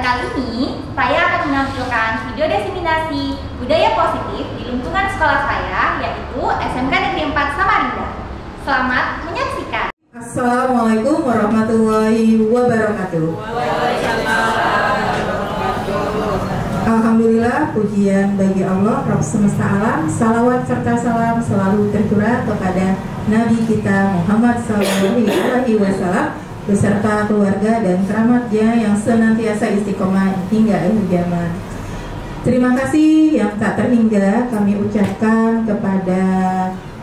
kali ini, saya akan menampilkan video diseminasi budaya positif di lingkungan sekolah saya, yaitu SMK Negeri 4 Samarinda. Selamat menyaksikan. Assalamualaikum warahmatullahi wabarakatuh. Alhamdulillah, pujian bagi Allah, Rabb semesta alam. Salawat serta salam selalu tercurah kepada Nabi kita Muhammad SAW beserta keluarga dan keramatnya yang senantiasa istiqomah hingga akhir zaman. Terima kasih yang tak terhingga kami ucapkan kepada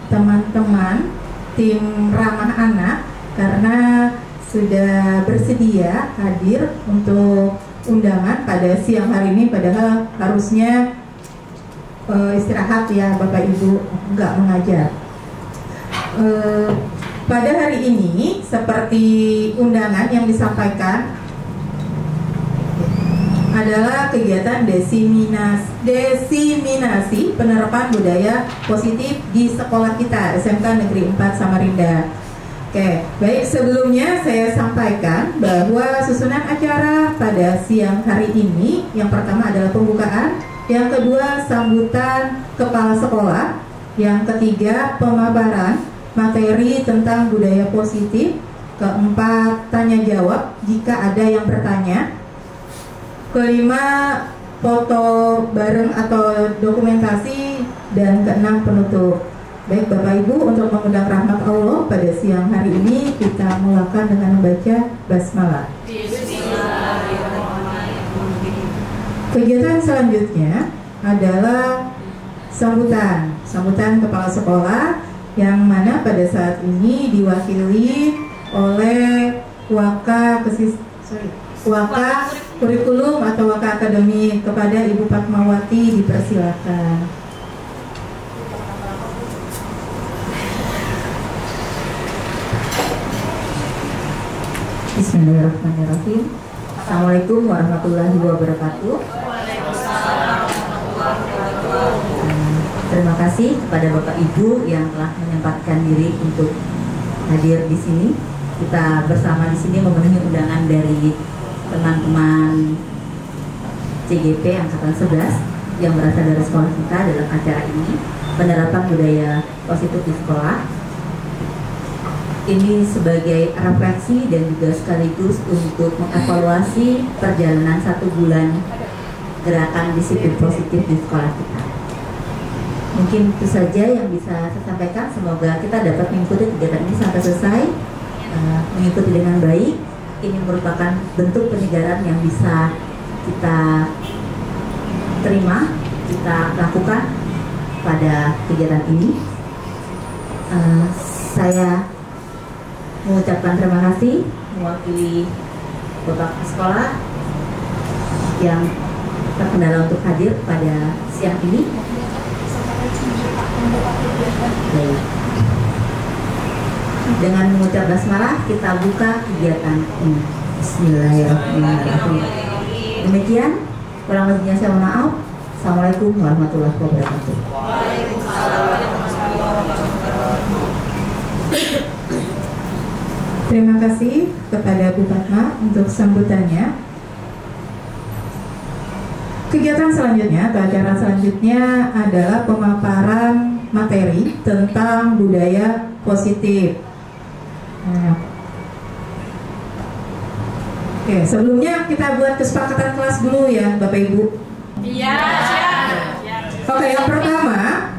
teman-teman tim Ramah Anak karena sudah bersedia hadir untuk undangan pada siang hari ini, padahal harusnya istirahat ya Bapak Ibu, nggak mengajar. Pada hari ini seperti undangan yang disampaikan adalah kegiatan desiminasi penerapan budaya positif di sekolah kita SMK Negeri 4 Samarinda. Oke, baik, sebelumnya saya sampaikan bahwa susunan acara pada siang hari ini yang pertama adalah pembukaan, yang kedua sambutan kepala sekolah, yang ketiga pemaparan materi tentang budaya positif, keempat tanya jawab jika ada yang bertanya, kelima foto bareng atau dokumentasi, dan keenam penutup. Baik Bapak Ibu, untuk mengundang rahmat Allah pada siang hari ini kita mulakan dengan membaca basmalah. Kegiatan selanjutnya adalah sambutan kepala sekolah, yang mana pada saat ini diwakili oleh Waka Kurikulum atau Waka Akademi. Kepada Ibu Fatmawati dipersilakan. Bismillahirrahmanirrahim. Assalamualaikum warahmatullahi wabarakatuh. Terima kasih kepada Bapak Ibu yang telah menyempatkan diri untuk hadir di sini. Kita bersama di sini memenuhi undangan dari teman-teman CGP Angkatan 11 yang berasal dari sekolah kita dalam acara ini, penerapan budaya positif di sekolah. Ini sebagai refleksi dan juga sekaligus untuk mengevaluasi perjalanan 1 bulan gerakan disiplin positif di sekolah kita. Mungkin itu saja yang bisa saya sampaikan. Semoga kita dapat mengikuti kegiatan ini sampai selesai, mengikuti dengan baik. Ini merupakan bentuk penyegaran yang bisa kita terima, kita lakukan pada kegiatan ini. Saya mengucapkan terima kasih mewakili Bapak Sekolah yang terkendala untuk hadir pada siang ini. Baik. Dengan mengucap basmalah kita buka kegiatan ini. Bismillahirrahmanirrahim. Demikian, kurang lebihnya saya mohon maaf. Assalamualaikum warahmatullahi wabarakatuh. Terima kasih kepada Bu Fatma untuk sambutannya. Kegiatan selanjutnya atau acara selanjutnya adalah pemaparan materi tentang budaya positif. Oke, sebelumnya kita buat kesepakatan kelas dulu ya Bapak Ibu. Iya. Oke, yang pertama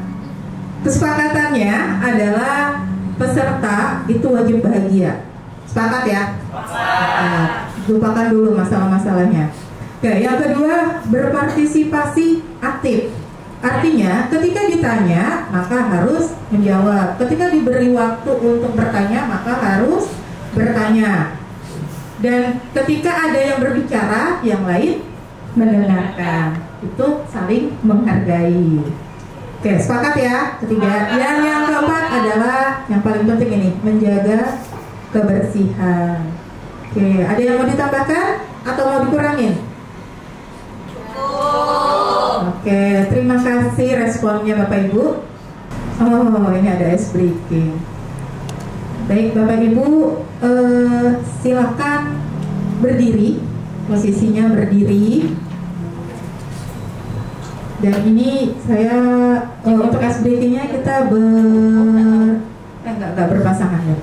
kesepakatannya adalah peserta itu wajib bahagia. Sepakat ya? Lupakan dulu masalah-masalahnya. Oke, yang kedua berpartisipasi aktif. Artinya ketika ditanya maka harus menjawab. Ketika diberi waktu untuk bertanya maka harus bertanya. Dan ketika ada yang berbicara, yang lain mendengarkan. Itu saling menghargai. Oke, sepakat ya? Ketiga. Yang keempat adalah yang paling penting ini, menjaga kebersihan. Oke, ada yang mau ditambahkan atau mau dikurangin? Oke, terima kasih responnya Bapak Ibu. Oh, ini ada ice breaking. Baik Bapak Ibu, silakan berdiri posisinya berdiri. Dan ini saya untuk SBT-nya kita enggak berpasangan ya.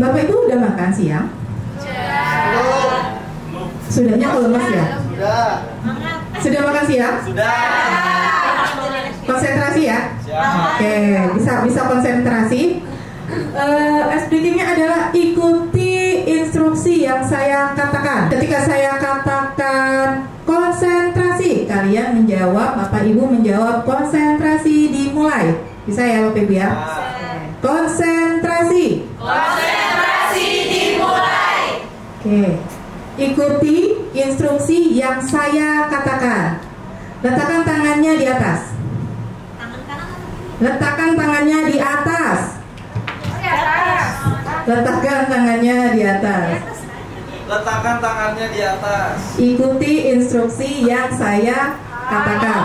Bapak Ibu udah makan siang? Sudahnya kalau lemas ya? Sudah makan siang? Sudah. Konsentrasi ya? Oke, bisa konsentrasi. SBT-nya adalah ikuti instruksi yang saya katakan. Ketika saya katakan konsentrasi, kalian menjawab, Bapak Ibu menjawab konsentrasi, dimulai. Bisa ya Bapak Ibu ya? Konsentrasi. Konsentrasi dimulai. Oke. Ikuti instruksi yang saya katakan. Letakkan tangannya di atas. Letakkan tangannya di atas. Letakkan tangannya di atas. Letakkan tangannya di atas. Ikuti instruksi yang saya katakan.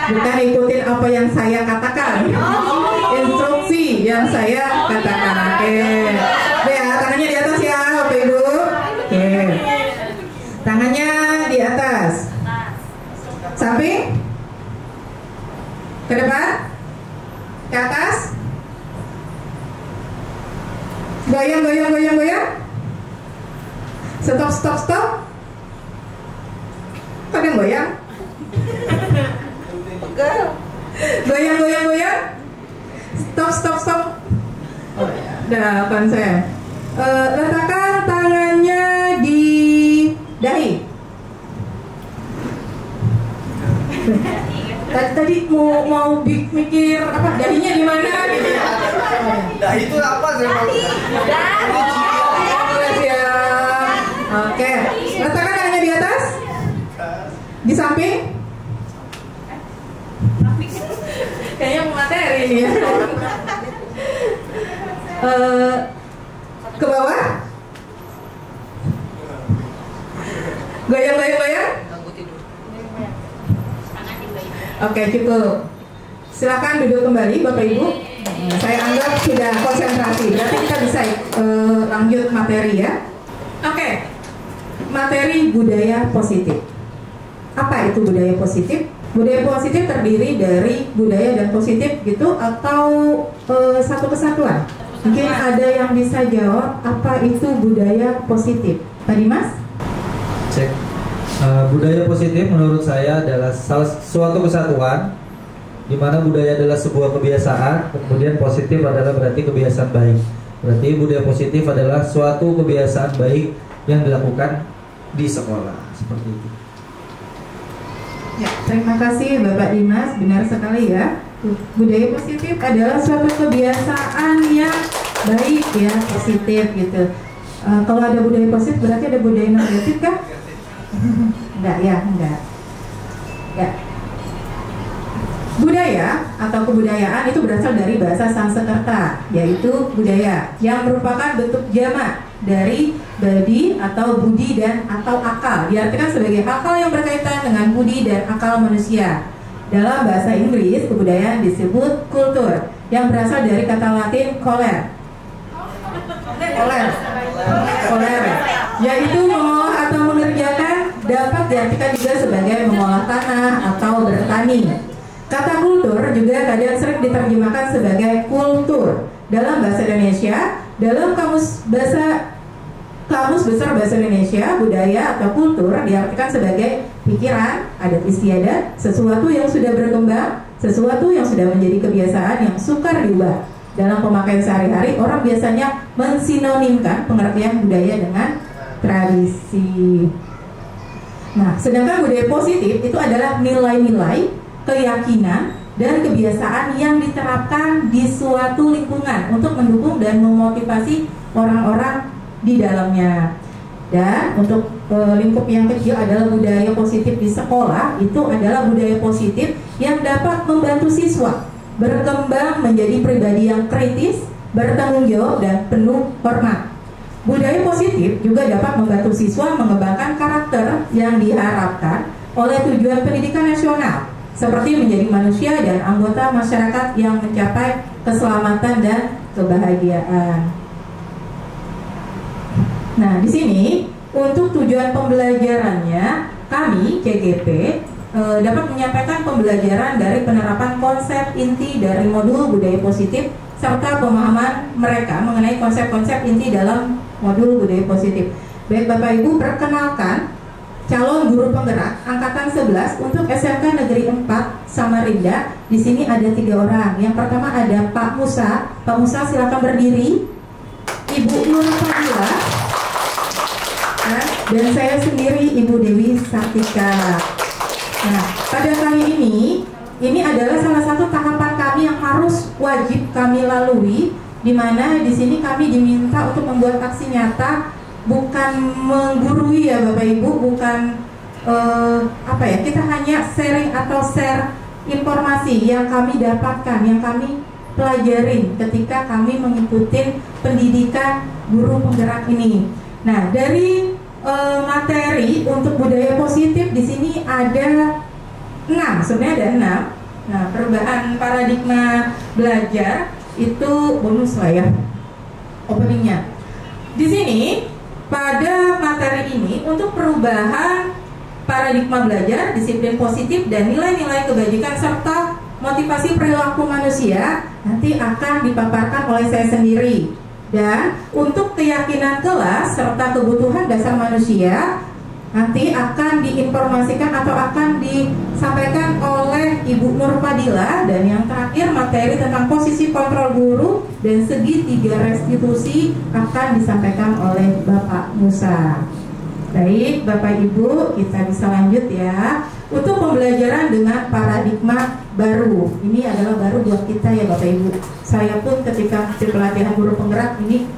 Bukan ikutin apa yang saya katakan. Instruksi yang saya katakan. Oke. Ya, tangannya di atas ya, Bapak Ibu. Oke. Tangannya di atas. Samping. Ke depan. Ke atas. Goyang, goyang, goyang, goyang. Stop, stop, stop. Kok ada goyang? Goyang, goyang, goyang. Stop, stop, stop. Oh ya, depan saya. Letakkan tangannya di dahi. Tadi mau mikir apa dahinya di mana gitu. Dahi itu apa sih? Oke, letakkan tangannya di atas, di samping. Kayaknya mau materi ini ya. Ke bawah. Goyang, goyang, goyang. Oke, cukup. Silakan duduk kembali Bapak Ibu. Saya anggap sudah konsentrasi. Berarti kita bisa lanjut materi ya. Oke. Materi budaya positif. Apa itu budaya positif? Budaya positif terdiri dari budaya dan positif gitu atau satu kesatuan? Mungkin ada yang bisa jawab apa itu budaya positif. Pak Dimas? Cek. Budaya positif menurut saya adalah suatu kesatuan di mana budaya adalah sebuah kebiasaan, kemudian positif adalah berarti kebiasaan baik. Berarti budaya positif adalah suatu kebiasaan baik yang dilakukan di sekolah, seperti itu. Ya, terima kasih Bapak Dimas, benar sekali ya. Budaya positif adalah suatu kebiasaan yang baik ya, positif gitu. Kalau ada budaya positif berarti ada budaya negatif kah? Enggak ya, enggak. Ya. Budaya atau kebudayaan itu berasal dari bahasa Sanskerta, yaitu budaya, yang merupakan bentuk jamak dari badi atau budi dan atau akal. Diartikan sebagai akal yang berkaitan dengan budi dan akal manusia. Dalam bahasa Inggris, kebudayaan disebut kultur, yang berasal dari kata Latin coller, yaitu mengolah atau mengerjakan, dapat diartikan juga sebagai mengolah tanah atau bertani. Kata kultur juga kadang sering diterjemahkan sebagai kultur. Dalam bahasa Indonesia, dalam kamus besar bahasa Indonesia, budaya atau kultur diartikan sebagai pikiran, adat istiadat, sesuatu yang sudah berkembang, sesuatu yang sudah menjadi kebiasaan yang sukar diubah. Dalam pemakaian sehari-hari, orang biasanya mensinonimkan pengertian budaya dengan tradisi. Nah, sedangkan budaya positif itu adalah nilai-nilai, keyakinan, dan kebiasaan yang diterapkan di suatu lingkungan untuk mendukung dan memotivasi orang-orang di dalamnya. Dan untuk lingkup yang kecil adalah budaya positif di sekolah, itu adalah budaya positif yang dapat membantu siswa berkembang menjadi pribadi yang kritis, bertanggung jawab, dan penuh hormat. Budaya positif juga dapat membantu siswa mengembangkan karakter yang diharapkan oleh tujuan pendidikan nasional, seperti menjadi manusia dan anggota masyarakat yang mencapai keselamatan dan kebahagiaan. Nah, di sini untuk tujuan pembelajarannya kami CGP dapat menyampaikan pembelajaran dari penerapan konsep inti dari modul budaya positif serta pemahaman mereka mengenai konsep-konsep inti dalam modul budaya positif. Baik Bapak Ibu, perkenalkan calon guru penggerak angkatan 11 untuk SMK Negeri 4 Samarinda. Di sini ada 3 orang. Yang pertama ada Pak Musa. Pak Musa silakan berdiri. Ibu Nur Fadila. Dan saya sendiri Ibu Dewi Sartika. Nah, pada kali ini adalah salah satu tahapan kami yang harus wajib kami lalui, di mana di sini kami diminta untuk membuat aksi nyata, bukan menggurui ya Bapak Ibu, bukan kita hanya sharing atau share informasi yang kami dapatkan, yang kami pelajarin ketika kami mengikuti pendidikan guru penggerak ini. Nah, dari materi untuk budaya positif di sini ada 6, sebenarnya ada 6. Nah, perubahan paradigma belajar itu bonus lah ya, openingnya. Di sini pada materi ini untuk perubahan paradigma belajar, disiplin positif dan nilai-nilai kebajikan serta motivasi perilaku manusia nanti akan dipaparkan oleh saya sendiri. Dan untuk keyakinan kelas serta kebutuhan dasar manusia nanti akan diinformasikan atau akan disampaikan oleh Ibu Nur Fadila. Dan yang terakhir materi tentang posisi kontrol guru dan segitiga restitusi akan disampaikan oleh Bapak Musa. Baik Bapak Ibu, kita bisa lanjut ya. Untuk pembelajaran dengan paradigma baru, ini adalah baru buat kita ya Bapak Ibu. Saya pun ketika di pelatihan guru penggerak ini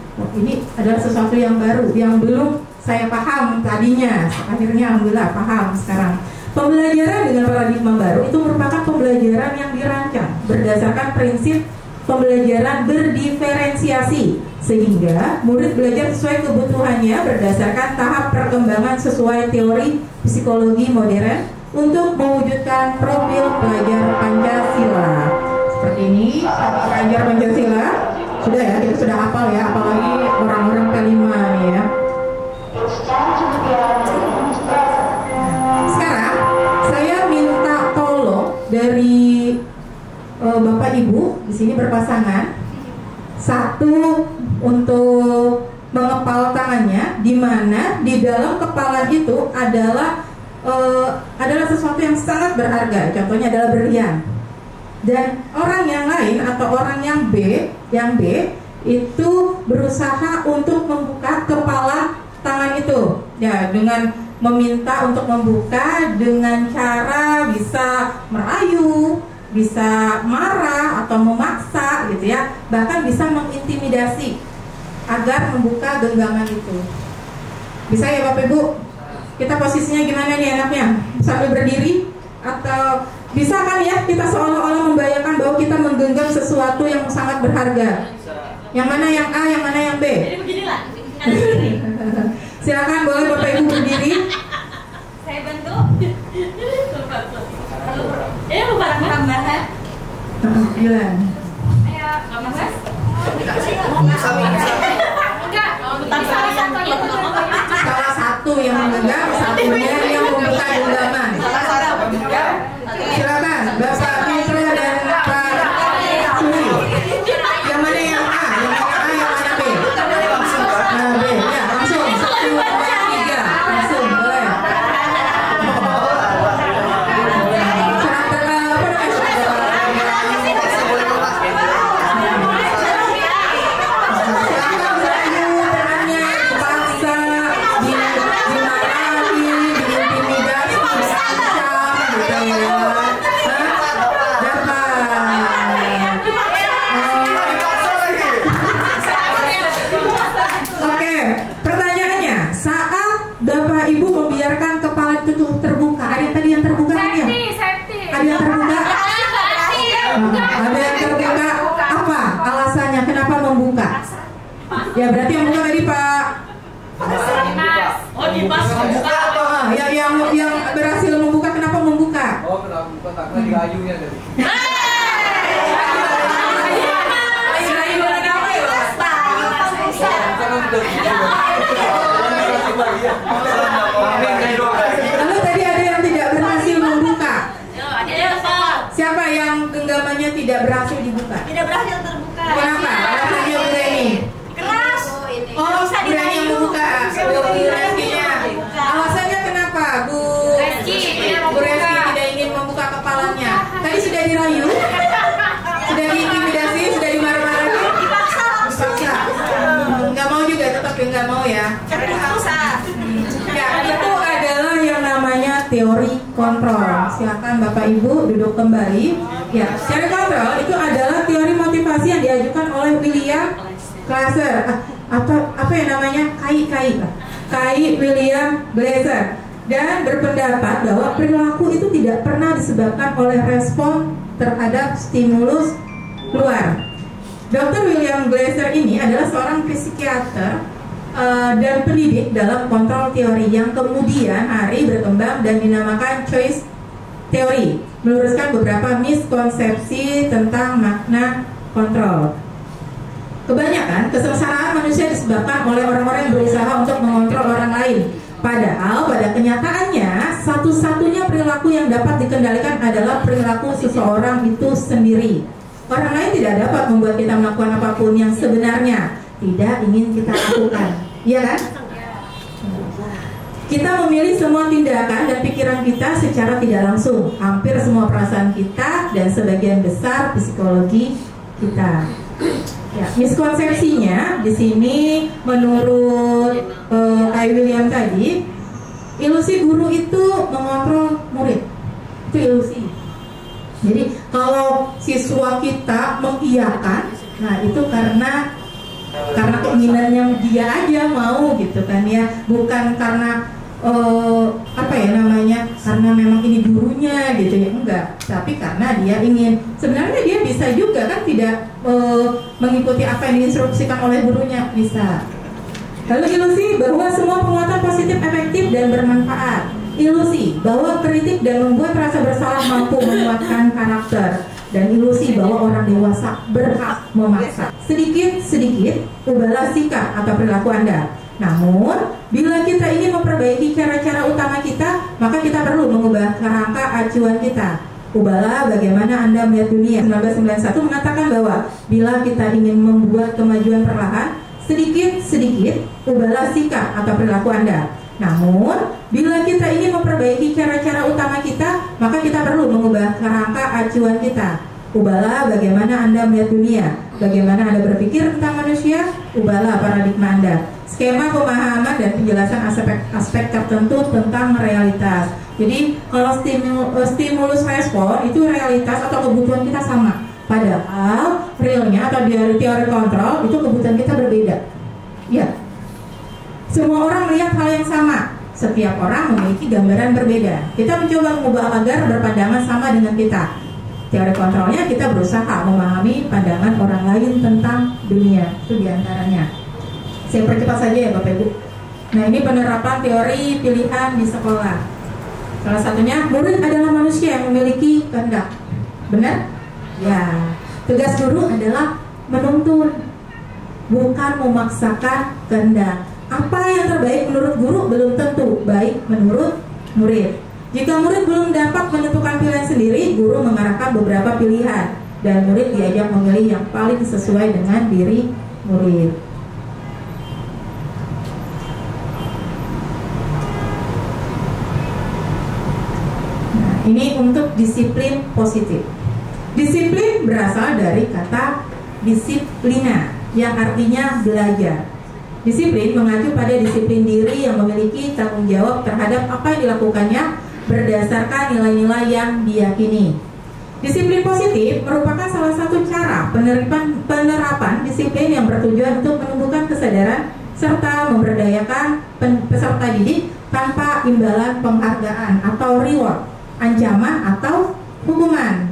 adalah sesuatu yang baru, yang belum saya paham tadinya. Akhirnya alhamdulillah paham sekarang. Pembelajaran dengan paradigma baru itu merupakan pembelajaran yang dirancang berdasarkan prinsip pembelajaran berdiferensiasi, sehingga murid belajar sesuai kebutuhannya berdasarkan tahap perkembangan sesuai teori psikologi modern untuk mewujudkan profil pelajar Pancasila. Seperti ini, pelajar Pancasila sudah ya, kita sudah hafal ya, apalagi orang-orang kelima nih ya. Sekarang saya minta tolong dari Bapak Ibu di sini berpasangan, satu untuk mengepal tangannya, di mana di dalam kepalan itu adalah sesuatu yang sangat berharga. Contohnya adalah berlian. Dan orang yang lain atau orang yang B itu berusaha untuk membuka kepala tangan itu ya, dengan meminta untuk membuka dengan cara bisa merayu, bisa marah atau memaksa gitu ya, bahkan bisa mengintimidasi agar membuka genggaman itu. Bisa ya Bapak Ibu? Kita posisinya gimana nih enaknya? Sambil berdiri atau bisa kan ya kita seolah-olah membayangkan bahwa kita menggenggam sesuatu yang sangat berharga. Yang mana yang A, yang mana yang B? Jadi beginilah. Silakan boleh Bapak Ibu berdiri. Saya bantu. Ya, barang-barang. Bilang. Ayo, Mas. Enggak, tapi salah satunya Salah satu yang menggenggam, satunya yang membuka genggaman. Silakan Bapak Fitra dan Pak Suri. Yang mana yang A, yang mana A, yang mana B? Nah, B, ya langsung 1, 2, 3, langsung boleh. Ya berarti yang buka tadi Pak. Oh, Dimas. Yang berhasil membuka, kenapa membuka? Oh, kenapa membuka karena digayungnya tadi. Selain apa ya Pak? Lalu tadi ada yang tidak berhasil membuka. Siapa yang genggamannya tidak berhasil dibuka? Tidak berhasil terbuka. Kenapa? Alasannya berani. Keras. Oh, berani yang membuka. Bu Reskinya. Alasannya kenapa, Bu Reski tidak ingin membuka kepalanya? Tadi sudah dirayu, sudah diintimidasi, sudah dimarah-marahi. Dipaksa. Nggak mau juga, tetap nggak mau ya. Terpaksa. Ya, itu adalah yang namanya teori kontrol. Silakan Bapak Ibu duduk kembali. Ya, teori kontrol itu adalah teori motivasi yang diajukan oleh William Glasser. Apa yang namanya? Kai William Glasser, dan berpendapat bahwa perilaku itu tidak pernah disebabkan oleh respon terhadap stimulus luar. Dr. William Glasser ini adalah seorang psikiater dan pendidik dalam kontrol teori yang kemudian hari berkembang dan dinamakan choice teori, meluruskan beberapa miskonsepsi tentang makna kontrol. Kebanyakan kesengsaraan manusia disebabkan oleh orang-orang yang berusaha untuk mengontrol orang lain. Padahal pada kenyataannya satu-satunya perilaku yang dapat dikendalikan adalah perilaku seseorang itu sendiri. Orang lain tidak dapat membuat kita melakukan apapun yang sebenarnya tidak ingin kita lakukan. Iya kan? Kita memilih semua tindakan dan pikiran kita secara tidak langsung. Hampir semua perasaan kita dan sebagian besar psikologi kita. Ya, miskonsepsinya di sini menurut Kai William tadi, ilusi guru itu mengontrol murid. Itu ilusi. Jadi kalau siswa kita mengiyakan, nah itu karena keinginannya dia aja mau gitu kan ya, bukan karena karena memang ini gurunya gitu ya, enggak, tapi karena dia ingin. Sebenarnya dia bisa juga kan tidak mengikuti apa yang diinstruksikan oleh gurunya, bisa. Lalu ilusi bahwa semua penguatan positif efektif dan bermanfaat. Ilusi bahwa kritik dan membuat rasa bersalah mampu menguatkan karakter. Dan ilusi bahwa orang dewasa berhak memaksa. Sedikit-sedikit ubahlah sikap atau perilaku Anda. Namun, bila kita ingin memperbaiki cara-cara utama kita, maka kita perlu mengubah kerangka acuan kita. Ubahlah bagaimana Anda melihat dunia. 1991 mengatakan bahwa bila kita ingin membuat kemajuan perlahan, sedikit-sedikit ubahlah sikap atau perilaku Anda. Namun, bila kita ingin memperbaiki cara-cara utama kita, maka kita perlu mengubah kerangka acuan kita. Ubahlah bagaimana Anda melihat dunia, bagaimana Anda berpikir tentang manusia, ubahlah paradigma Anda. Skema pemahaman dan penjelasan aspek tertentu tentang realitas. Jadi kalau stimulus respon itu realitas atau kebutuhan kita sama. Padahal realnya atau dari teori kontrol itu kebutuhan kita berbeda. Ya. Semua orang melihat hal yang sama. Setiap orang memiliki gambaran berbeda. Kita mencoba mengubah agar berpandangan sama dengan kita. Teori kontrolnya kita berusaha memahami pandangan orang lain tentang dunia. Itu diantaranya. Saya percepat saja ya Bapak Ibu. Nah, ini penerapan teori pilihan di sekolah. Salah satunya, murid adalah manusia yang memiliki kehendak. Benar? Ya. Tugas guru adalah menuntun, bukan memaksakan kehendak. Apa yang terbaik menurut guru belum tentu baik menurut murid. Jika murid belum dapat menentukan pilihan sendiri, guru mengarahkan beberapa pilihan dan murid diajak memilih yang paling sesuai dengan diri murid. Nah, ini untuk disiplin positif. Disiplin berasal dari kata disiplina yang artinya belajar. Disiplin mengacu pada disiplin diri yang memiliki tanggung jawab terhadap apa yang dilakukannya berdasarkan nilai-nilai yang diyakini. Disiplin positif merupakan salah satu cara penerapan disiplin yang bertujuan untuk menumbuhkan kesadaran serta memberdayakan peserta didik tanpa imbalan penghargaan atau reward, ancaman atau hukuman.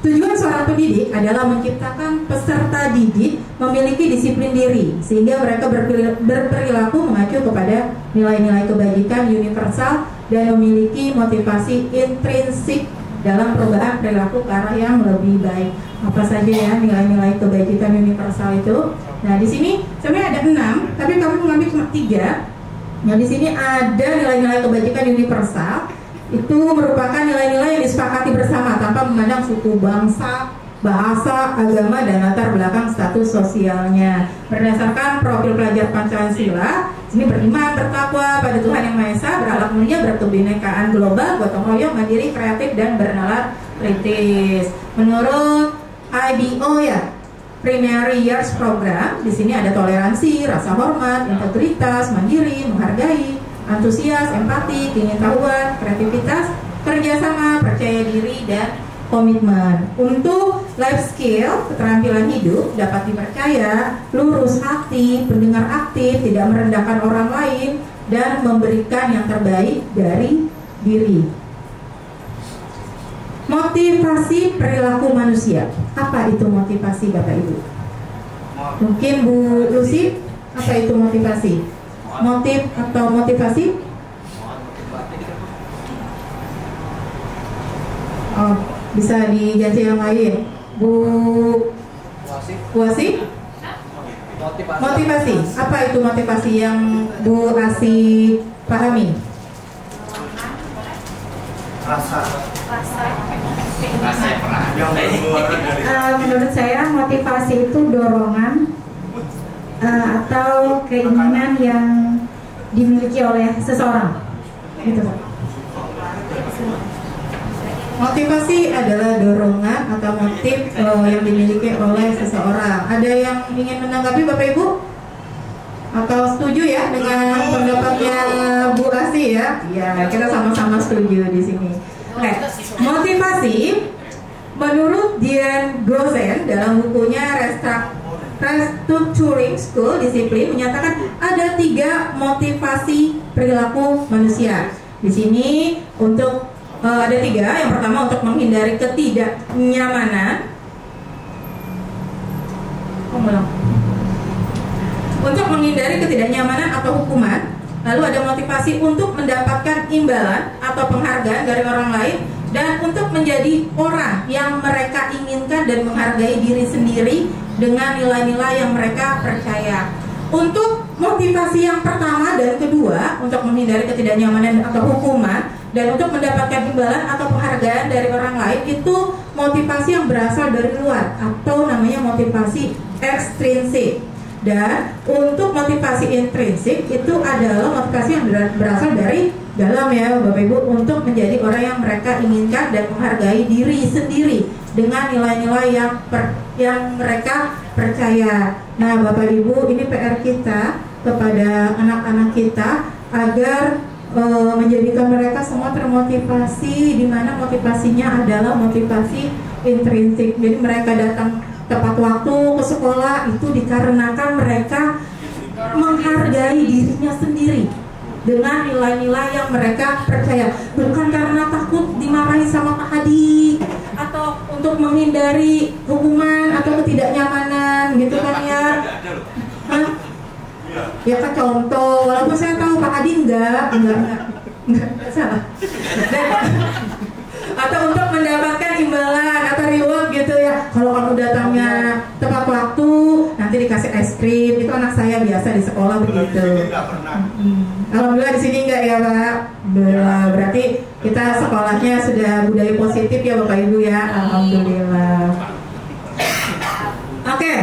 Tujuan seorang pendidik adalah menciptakan peserta didik memiliki disiplin diri sehingga mereka berperilaku mengacu kepada nilai-nilai kebajikan universal dan memiliki motivasi intrinsik dalam perubahan perilaku ke arah yang lebih baik. Apa saja ya nilai-nilai kebajikan universal itu? Nah, di sini sebenarnya ada 6, tapi kami mengambil cuma 3. Yang di sini ada nilai-nilai kebajikan universal. Itu merupakan nilai-nilai yang disepakati bersama tanpa memandang suku, bangsa, bahasa, agama, dan latar belakang status sosialnya. Berdasarkan profil pelajar Pancasila, ini beriman, bertakwa pada Tuhan Yang Maha Esa, berakhlak mulia, berkebinekaan global, gotong royong, mandiri, kreatif, dan bernalar kritis. Menurut IBO ya, Primary Years Program, di sini ada toleransi, rasa hormat, integritas, mandiri, menghargai, antusias, empati, keingintahuan, kreativitas, kerjasama, percaya diri, dan komitmen. Untuk life skill, keterampilan hidup dapat dipercaya, lurus hati, pendengar aktif, tidak merendahkan orang lain, dan memberikan yang terbaik dari diri. Motivasi perilaku manusia. Apa itu motivasi, Bapak Ibu? Mungkin Bu Lucy, apa itu motivasi? Motif atau motivasi? Oh, bisa diganti yang lain. Bu Wasi? Motivasi. Apa itu motivasi yang Bu Asi pahami? Menurut saya motivasi itu dorongan atau keinginan yang dimiliki oleh seseorang, gitu. Motivasi adalah dorongan atau motif yang dimiliki oleh seseorang. Ada yang ingin menanggapi Bapak Ibu? Atau setuju ya dengan pendapatnya Bu Asi ya? Ya, kita sama-sama setuju di sini. Oke, motivasi menurut Diane Gozen dalam bukunya Restructuring School Discipline menyatakan ada 3 motivasi perilaku manusia. Di sini untuk ada 3. Yang pertama untuk menghindari ketidaknyamanan. Untuk menghindari ketidaknyamanan atau hukuman. Lalu ada motivasi untuk mendapatkan imbalan atau penghargaan dari orang lain, dan untuk menjadi orang yang mereka inginkan dan menghargai diri sendiri dengan nilai-nilai yang mereka percaya. Untuk motivasi yang pertama dan kedua, untuk menghindari ketidaknyamanan atau hukuman dan untuk mendapatkan imbalan atau penghargaan dari orang lain, itu motivasi yang berasal dari luar atau namanya motivasi ekstrinsik. Dan untuk motivasi intrinsik itu adalah motivasi yang berasal dari dalam ya Bapak Ibu, untuk menjadi orang yang mereka inginkan dan menghargai diri sendiri dengan nilai-nilai yang mereka percaya. Nah Bapak Ibu, ini PR kita kepada anak-anak kita agar menjadikan mereka semua termotivasi, di mana motivasinya adalah motivasi intrinsik. Jadi mereka datang tepat waktu ke sekolah itu dikarenakan mereka menghargai dirinya sendiri dengan nilai-nilai yang mereka percaya, bukan karena takut dimarahi sama Pak Hadi atau untuk menghindari hukuman atau ketidaknyamanan gitu kan ya. Hah? Ya kan contoh, walaupun saya tahu Pak Hadi enggak salah. Atau untuk mendapatkan imbalan atau reward gitu ya. Kalau kamu datangnya tepat waktu, nanti dikasih es krim. Itu anak saya biasa di sekolah begitu. Alhamdulillah di sini enggak ya Pak. Berarti kita sekolahnya sudah budaya positif ya Bapak Ibu ya. Alhamdulillah. Oke,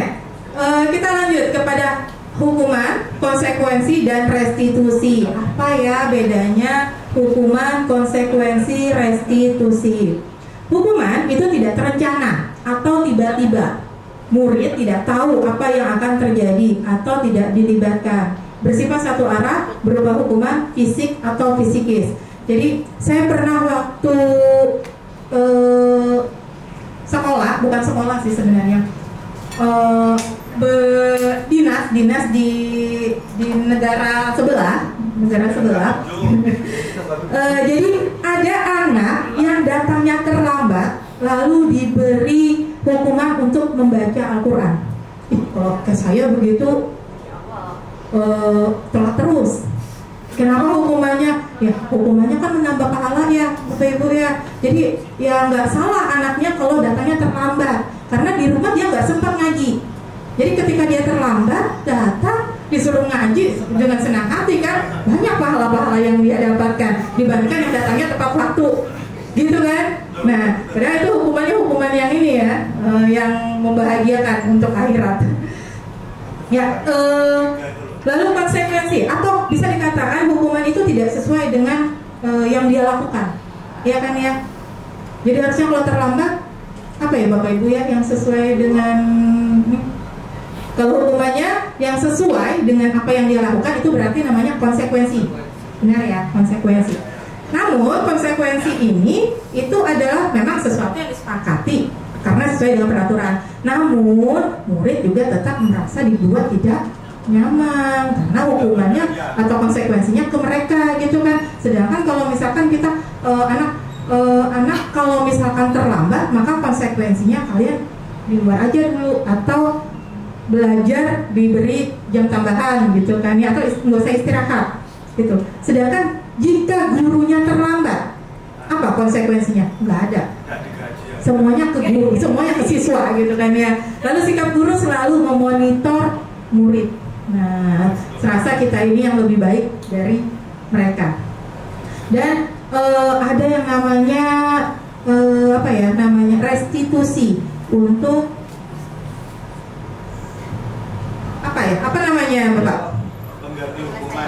kita lanjut kepada hukuman, konsekuensi, dan restitusi. Apa ya bedanya hukuman, konsekuensi, restitusi? Hukuman itu tidak terencana atau tiba-tiba. Murid tidak tahu apa yang akan terjadi atau tidak dilibatkan. Bersifat satu arah, berupa hukuman fisik atau fisikis. Jadi saya pernah waktu sekolah, bukan sekolah sih sebenarnya, dinas di negara sebelah. Jadi ada anak yang datangnya terlambat, lalu diberi hukuman untuk membaca Al-Quran. Kalau ke saya begitu telat terus. Kenapa hukumannya? Ya hukumannya kan menambah pahala ya Bapak Ibu ya. Jadi ya nggak salah anaknya kalau datangnya terlambat, karena di rumah dia nggak sempat ngaji. Jadi ketika dia terlambat datang, disuruh ngaji dengan senang hati kan, banyak pahala-pahala yang dia dapatkan dibandingkan yang datangnya tepat waktu, gitu kan. Nah, padahal itu hukumannya hukuman yang ini ya, yang membahagiakan untuk akhirat. Ya, lalu konsekuensi atau bisa dikatakan hukuman itu tidak sesuai dengan yang dia lakukan, ya kan ya. Jadi harusnya kalau terlambat apa ya Bapak Ibu ya, yang sesuai dengan kalau hukumannya yang sesuai dengan apa yang dia lakukan itu berarti namanya konsekuensi, benar ya, konsekuensi. Namun konsekuensi ini itu adalah memang sesuatu yang disepakati karena sesuai dengan peraturan. Namun murid juga tetap merasa dibuat tidak nyaman karena hukumannya atau konsekuensinya ke mereka, gitu kan. Sedangkan kalau misalkan kita anak kalau misalkan terlambat, maka konsekuensinya kalian di luar aja dulu atau belajar diberi jam tambahan, gitu kan ya, atau nggak usah istirahat gitu. Sedangkan jika gurunya terlambat, apa konsekuensinya? Nggak ada. Semuanya ke guru, semuanya ke siswa, gitu kan ya. Lalu sikap guru selalu memonitor murid. Nah, serasa kita ini yang lebih baik dari mereka. Dan ada yang namanya restitusi untuk apa namanya Bapak?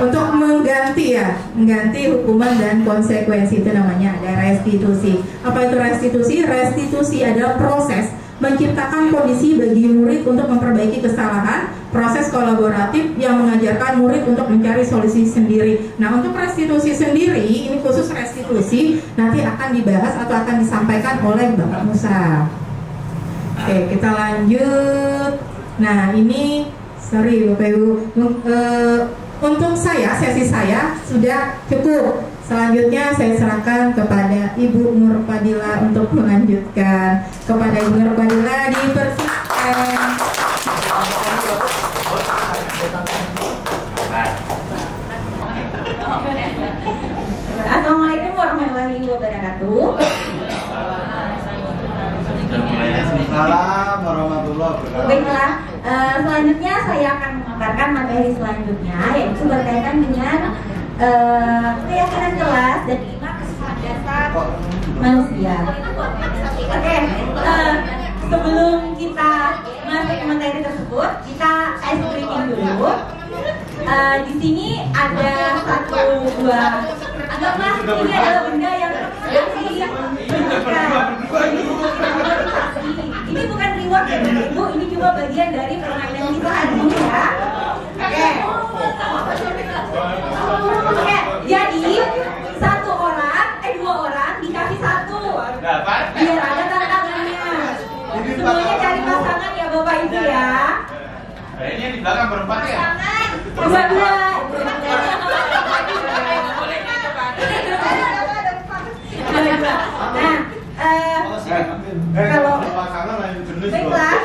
Untuk mengganti hukuman dan konsekuensi, itu namanya ada restitusi. Apa itu restitusi? Restitusi adalah proses menciptakan kondisi bagi murid untuk memperbaiki kesalahan, proses kolaboratif yang mengajarkan murid untuk mencari solusi sendiri. Nah, untuk restitusi sendiri, ini khusus restitusi nanti akan dibahas atau akan disampaikan oleh Bapak Musa. Oke, kita lanjut. Nah, ini sorry Bapak Ibu, untuk sesi saya sudah cukup. Selanjutnya saya serahkan kepada Ibu Nur Fadila untuk melanjutkan. Kepada Ibu Nur Fadila dipersilakan. Assalamualaikum warahmatullahi wabarakatuh. Waalaikumsalam warahmatullahi wabarakatuh. Baiklah, selanjutnya saya akan memaparkan materi selanjutnya, yaitu berkaitan dengan keyakinan kelas dan 5 kesusahan dasar manusia. Oke, sebelum kita masuk ke materi tersebut, kita screening dulu. Di sini ada 1, 2, anggaplah ini adalah benda yang diberikan. Ini bukan reward ya Ibu, ini cuma bagian dari permainan kita hari ini ya. Oke, jadi 2 orang dikasih 1 biar ada tantangannya. Semuanya cari pasangan ya Bapak Ibu ya. Ini di belakang berempat ya? Dua-dua. Nah, kalau baiklah,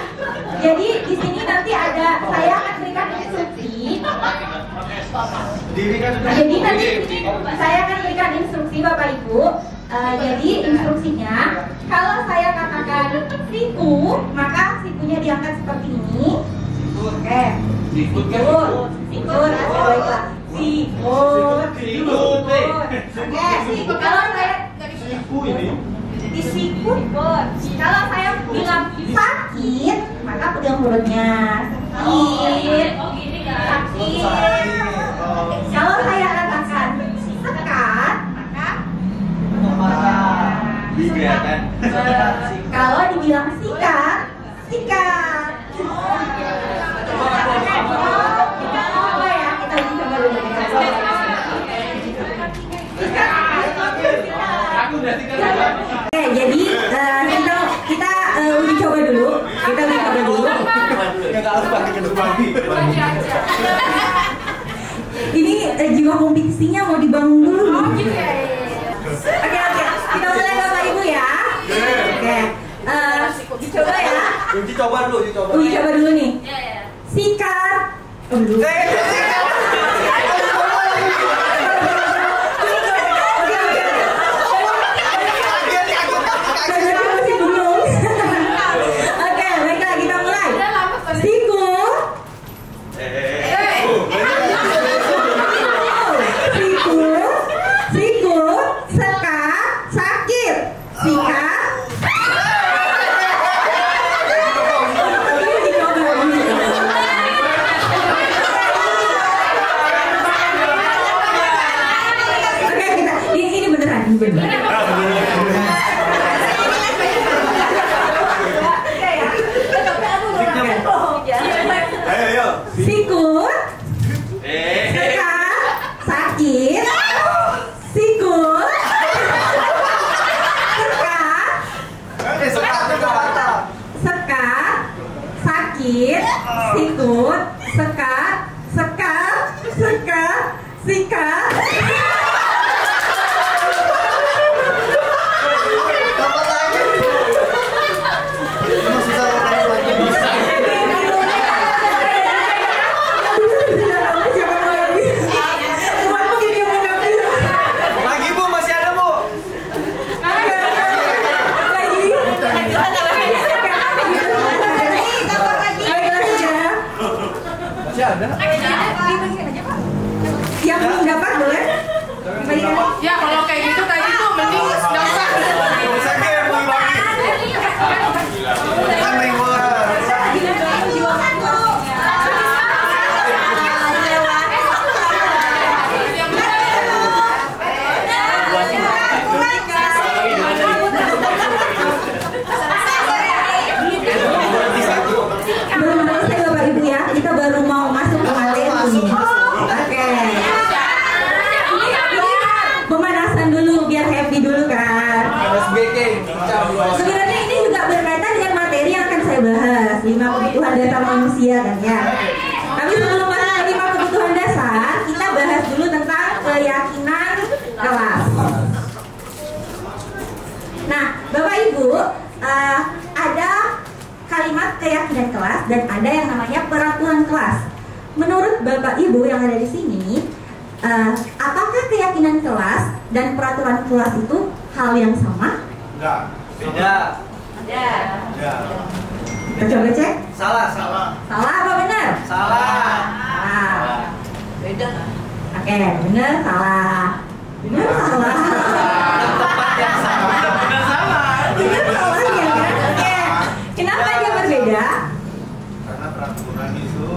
jadi di sini nanti ada, saya akan berikan instruksi. Jadi nanti saya akan berikan instruksi Bapak Ibu. Jadi instruksinya, kalau saya katakan siku, maka sikunya diangkat seperti ini. Oke, sikur, baiklah. Sikur. Oke, kalau saya disikut, kalau saya bilang sakit, maka pegang mulutnya. Sakit. Kalau saya katakan sekat, maka kalau dibilang sikat, sikat. Coba ya, kita uji coba dulu. Oke, jadi kita uji coba dulu. Ini jiwa kompetisinya mau dibangun dulu. Oke, kita mulai Bapak Ibu ya. Oke, dicoba ya. Uji coba dulu nih. Sikat. Oke, baiklah kita mulai. Siku. Sika. Oke, ini beneran. Ayo. Sikut, seka, sakit, sikut, seka, sakit, sikut, seka, sika. Lagi Bu, masih ada Bu. Masih ada. Yang belum dapat boleh? Ya kalau kayak gitu tadi tuh mending nggak usah. Bisa game lagi. Kan reward. Belum selesai Bapak Ibu ya, kita baru mau masuk ke materi. Oke. Pemanasan dulu biar happy dulu kan. Sebenarnya ini juga berkaitan dengan materi yang akan saya bahas, 5 kebutuhan dasar manusia kan ya. Tapi sebelum masuk ke 5 kebutuhan dasar, kita bahas dulu tentang keyakinan kelas. Nah, Bapak Ibu, ada kalimat keyakinan kelas dan ada yang namanya peraturan kelas. Menurut Bapak Ibu yang ada di sini, apakah keyakinan kelas dan peraturan kelas itu hal yang sama? Enggak. Beda. Ada. Ya. Kita coba cek. Salah. Salah apa benar? Salah. Salah. Beda. Oke, benar salah. Benar salah. Tempat yang sama. Benar salah. Benar salah ya kan? Oke. Kenapa dia berbeda? Karena peraturan itu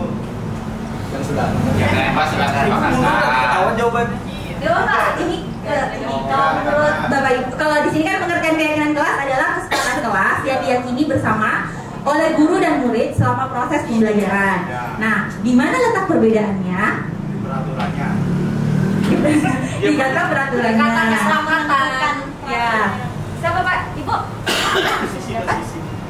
Yang sudah. ya pas sudah Ketahuan jawabannya. Gak apa, ini kalau menurut Bapak Ibu, kalau di sini kan pengertian keyakinan kelas adalah kesepakatan kelas yang diyakini bersama oleh guru dan murid selama proses pembelajaran. Nah, di mana letak perbedaannya? di peraturannya. Di kata peraturannya. Kata kesepakatan. Ya. Siapa Pak? Ibu?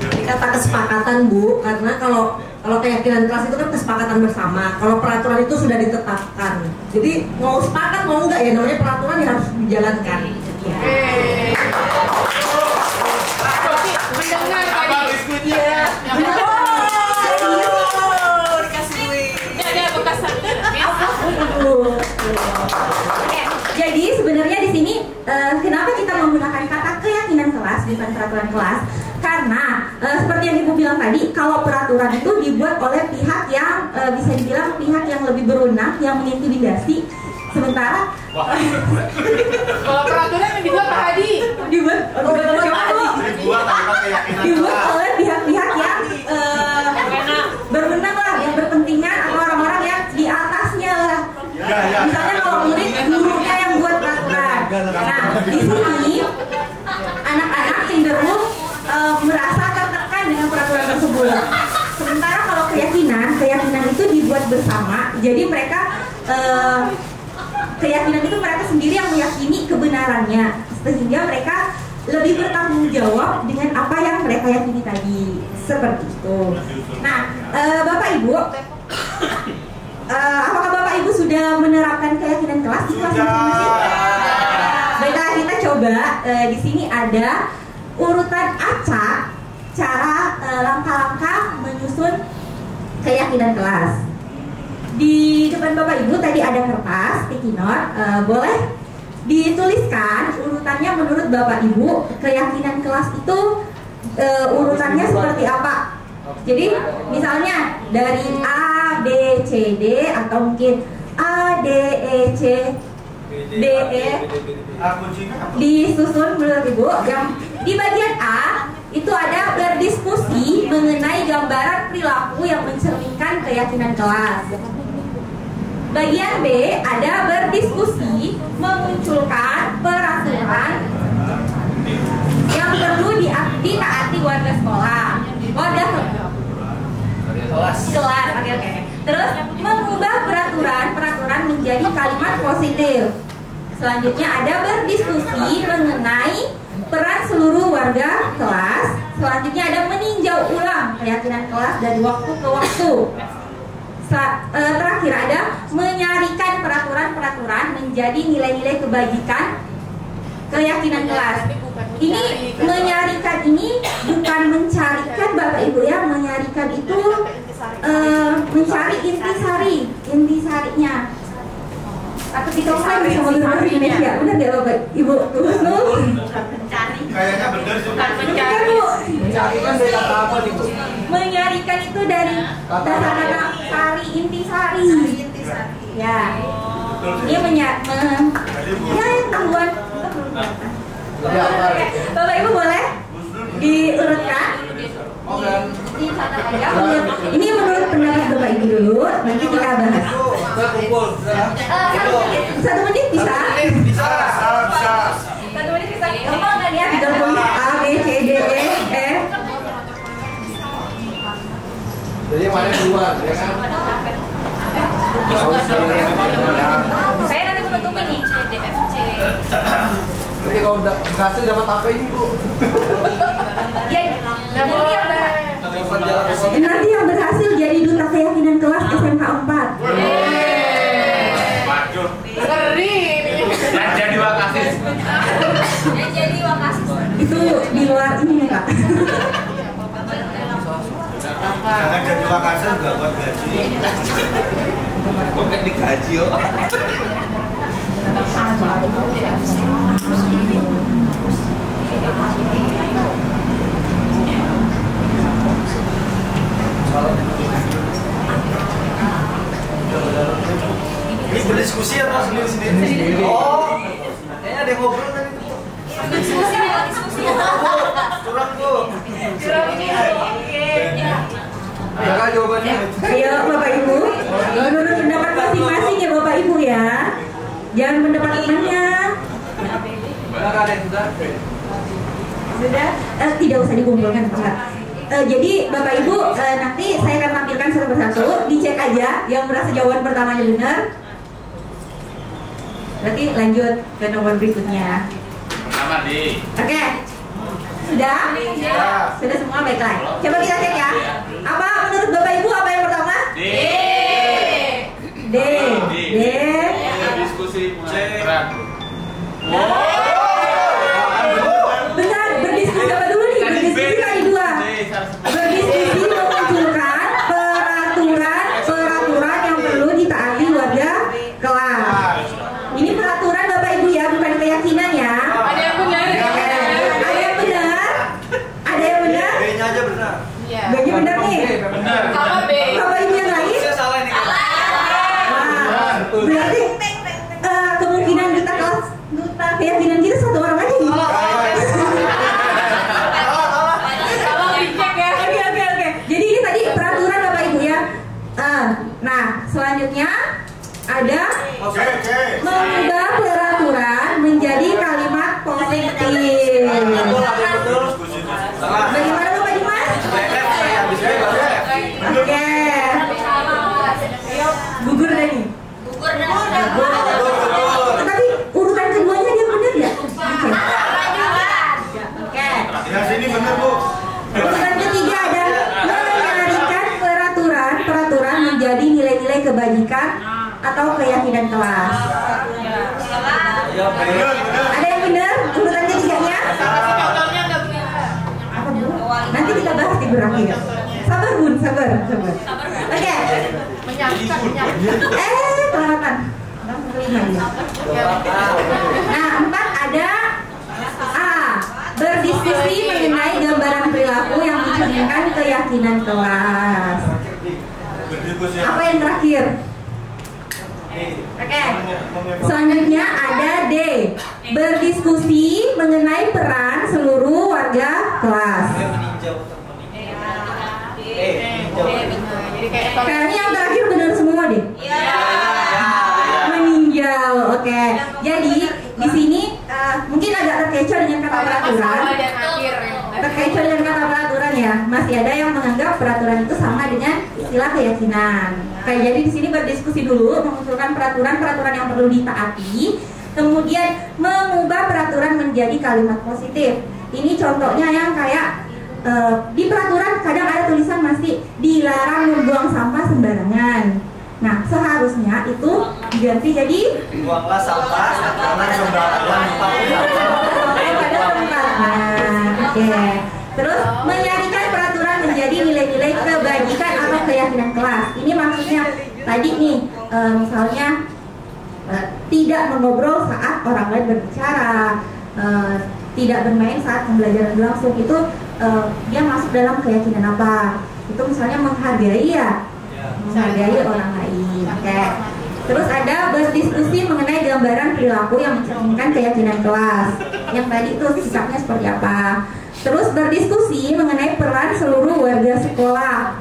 Di kata kesepakatan Bu, karena kalau keyakinan kelas itu kan kesepakatan bersama. Kalau peraturan itu sudah ditetapkan. Jadi mau sepakat mau enggak ya namanya peraturan yang harus dijalankan. Mendengar tadi. Biskuitnya. Dikasih duit. Ini ada bekas santan. Jadi sebenarnya di sini kenapa kita menggunakan kata keyakinan kelas bukan peraturan kelas? Karena seperti yang Ibu bilang tadi, kalau peraturan itu dibuat oleh pihak yang bisa dibilang pihak yang lebih berwenang, yang mengintimidasi. Sementara Kalau peraturan yang dibuat Pak Hadi. dibuat Dibuat oleh pihak-pihak yang berwenang lah, yang berpentingan atau orang-orang yang di atasnya lah. Misalnya kalau murid, gurunya yang buat peraturan. Nah, di sini anak-anak cenderung merasa tertekan dengan peraturan tersebut. Sementara kalau keyakinan itu dibuat bersama. Jadi mereka keyakinan itu mereka sendiri yang meyakini kebenarannya, sehingga mereka lebih bertanggung jawab dengan apa yang mereka yakini tadi. Seperti itu. Nah, Bapak Ibu, apakah Bapak Ibu sudah menerapkan keyakinan kelas di kelas masing-masing? Baiklah, kita coba. Di sini ada urutan acak, cara langkah-langkah menyusun keyakinan kelas. Di depan Bapak Ibu tadi ada kertas, sticky note. Boleh dituliskan urutannya menurut Bapak Ibu keyakinan kelas itu urutannya seperti apa. Jadi misalnya dari A, B, C, D, atau mungkin A, D, E, C, D, E disusun menurut Ibu. Yang di bagian A itu ada berdiskusi mengenai gambaran perilaku yang mencerminkan keyakinan kelas. Bagian B ada berdiskusi memunculkan peraturan yang perlu ditaati warga sekolah. Warga kelas. Oke. Terus mengubah peraturan menjadi kalimat positif. Selanjutnya ada berdiskusi mengenai peran seluruh warga kelas. Selanjutnya ada meninjau ulang keyakinan kelas dari waktu ke waktu. Terakhir ada menyarikan peraturan-peraturan menjadi nilai-nilai kebajikan keyakinan kelas. Ini menyarikan ini bukan mencarikan Bapak Ibu ya, menyarikan itu mencari intisarinya. Atau ditolak sama bahasa Indonesia. Benar nggak Bapak Ibu? Mencari. Kayaknya benar sih. Bukan mencari. Mencari kan dari kata apa nih Bu? Menyarikan itu dari kata-kata sari, intisari. Ya. Dia ya yang keluar. Bapak Ibu boleh diurutkan? Ini menurut pendapat Bapak Ibu dulu, nanti kita bahas. Satu menit bisa? Bisa. 1 menit bisa? Gampang kan ya? 30 A, B, C, D, E, F. Jadi yang mana duluan, ya kan? Saya nanti menutupin nih. C, D, F, C. Jadi kalau udah berhasil dapat apa ini Bu? Ya, nanti yang berhasil jadi duta keyakinan kelas SMK 4. Waduh. Ngeri. Jadi Wakasis. Jadi Wakasis. Itu di luar ini Kak. Jangan jadi Wakasis nggak buat gaji. Kok digaji yo? Ini berdiskusi atau sendiri-sendiri? Oh, kayaknya ada yang ngobrol kan itu. Diskusi. Curang tuh. Ya kan jawabannya. Ayo Bapak Ibu, menurut pendapat masing-masing ya Bapak Ibu ya. Jangan pendapat temannya. Ada yang sudah? Sudah? Tidak usah dikumpulkan Pak. Jadi Bapak Ibu nanti saya akan tampilkan satu persatu, dicek aja yang merasa jawaban pertamanya benar. Berarti lanjut ke nomor berikutnya. Pertama D. Oke. Sudah? Sudah semua baiklah. Coba kita cek ya. Apa menurut Bapak Ibu apa yang pertama? D. D. Diskusi peran. Benar, berdiskusi apa dulu nih? Berdiskusi tadi 2. Berdiskusi memunculkan peraturan yang perlu ditaati warga kelas. Ini peraturan Bapak Ibu ya, bukan keyakinan ya. Ada yang benar? Ada yang benar? Ada yang benar? B-nya aja benar. Iya. Bagi benar nih. Benar. Sama B. Bapak Ibu yang lain? Saya salah ini. Wah, berarti kemungkinan duta keyakinan kita satu orang aja nih. Tolong dicek ya. Oke. Jadi ini tadi peraturan Bapak Ibu ya. Nah, selanjutnya ada Oke. mengubah peraturan menjadi kalimat positif. Bagaimana Bapak Dimas? Oke. Gugur dah nih. Tapi urutan keduanya dia benar ya? Oke. Ya sini benar Bu. Urutan ketiga ada menyarikan peraturan menjadi nilai-nilai kebajikan atau keyakinan kelas. Benar. Ada yang benar? Urutan ketiganya? Contohnya nggak benar. Apa Bu? Nanti kita bahas di berakhir. Sabar Bun, sabar. Oke. Menyangkut. Kelewatan. Nah, 4 ada A. Berdiskusi mengenai gambaran perilaku yang mencerminkan keyakinan kelas. Berdiskusi. Apa yang terakhir? Oke. Oke. Selanjutnya ada D. Berdiskusi mengenai peran seluruh warga kelas. Kayaknya yang terakhir benar semua deh. Meninjau. Oke. Jadi di sini mungkin agak terkecoh dengan kata peraturan. Terkecoh dengan kata peraturan ya. Masih ada yang menganggap peraturan itu sama dengan istilah keyakinan. Oke, jadi di sini berdiskusi dulu, mengusulkan peraturan-peraturan yang perlu ditaati, kemudian mengubah peraturan menjadi kalimat positif. Ini contohnya yang kayak di peraturan kadang ada tulisan masih dilarang membuang sampah sembarangan. Nah, seharusnya itu diganti jadi buanglah sampah jangan sembarangan pada tempatnya. Oke. Terus menyarikan peraturan menjadi nilai-nilai kebajikan atau keyakinan kelas. Ini maksudnya tadi nih, misalnya tidak mengobrol saat orang lain berbicara, tidak bermain saat pembelajaran berlangsung. Itu dia masuk dalam keyakinan apa? Itu misalnya menghargai ya, menghargai orang lain. Oke. Terus ada berdiskusi mengenai gambaran perilaku yang mencerminkan keyakinan kelas. Yang tadi itu sikapnya seperti apa? Terus berdiskusi mengenai peran seluruh warga sekolah.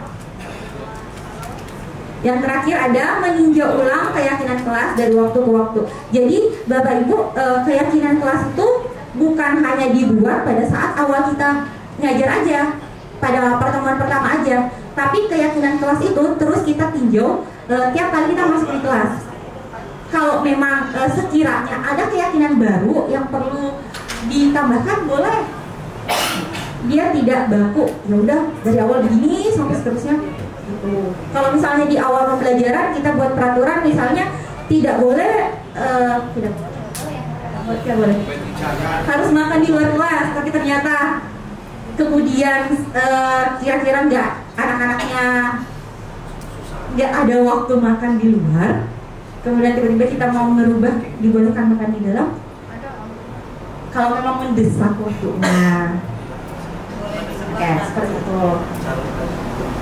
Yang terakhir ada meninjau ulang keyakinan kelas dari waktu ke waktu. Jadi Bapak Ibu, keyakinan kelas itu bukan hanya dibuat pada saat awal kita ngajar aja, pada pertemuan pertama aja, tapi keyakinan kelas itu terus kita tinjau tiap kali kita masuk di kelas. Kalau memang sekiranya ada keyakinan baru yang perlu ditambahkan, boleh. Dia tidak baku, ya udah dari awal begini sampai seterusnya gitu. Kalau misalnya di awal pembelajaran kita buat peraturan misalnya tidak boleh harus makan di luar kelas, tapi ternyata kemudian kira-kira nggak, anak-anaknya nggak ada waktu makan di luar, kemudian tiba-tiba kita mau merubah dibolehkan makan di dalam. Kalau memang mendesak waktunya, oke, seperti itu.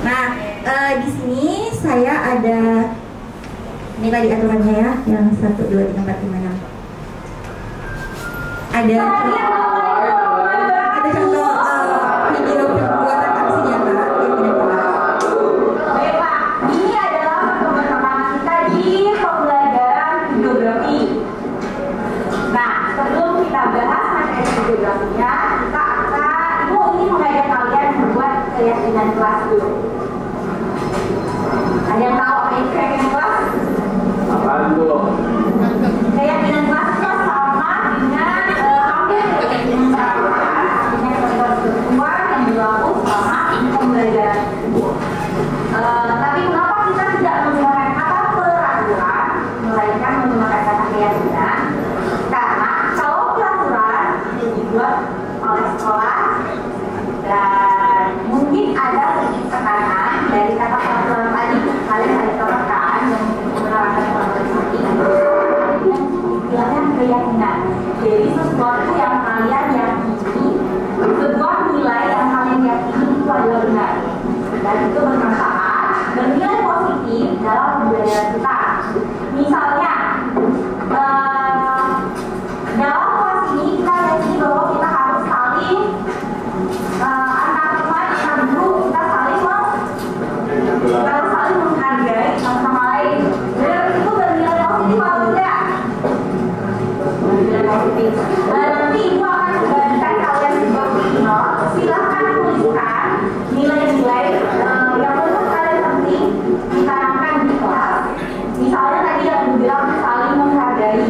Nah, di sini saya ada, ini tadi aturannya ya, yang 1, 2, 3, 4, 5, 6. Ada contoh video pembuatan aksi nyata yang tidak kelas. Baik Pak, ini adalah pertemuan pertama kita di pembelajaran geografi. Nah, sebelum kita bahas materi geografinya, kita akan ini mengajak kalian membuat keyakinan kelas dulu. Ada yang tahu apa itu keyakinan kelas? Apaan tuh? Keyakinan kelas itu sama dengan hampir keyakinan peraturan dengan ketentuan yang berlaku selama pembelajaran tersebut. Tapi kenapa kita tidak menggunakan kata peraturan, melainkan menggunakan kata keyakinan? Karena kalau peraturan itu dibuat oleh sekolah dan mungkin ada sedikit tekanan dari kata peraturan tadi, kalian ada tekan yang menerangkan organisasi istilahnya keyakinan. Jadi sesuatu yang kalian yakini, sebuah nilai yang kalian yakini itu adalah benar dan itu bermanfaat, bernilai positif dalam pembelajaran kita. Misalnya dalam kelas ini kita yakini bahwa kita harus saling antar teman, antar guru, kita saling menghargai satu sama lain. Dan itu bernilai positif atau tidak? Bernilai positif. Nanti ibu akan membagikan kalian sebuah not. Silahkan tuliskan nilai-nilai yang menurut kalian penting ditanamkan di kelas. Misalnya tadi yang dibilang saling menghargai.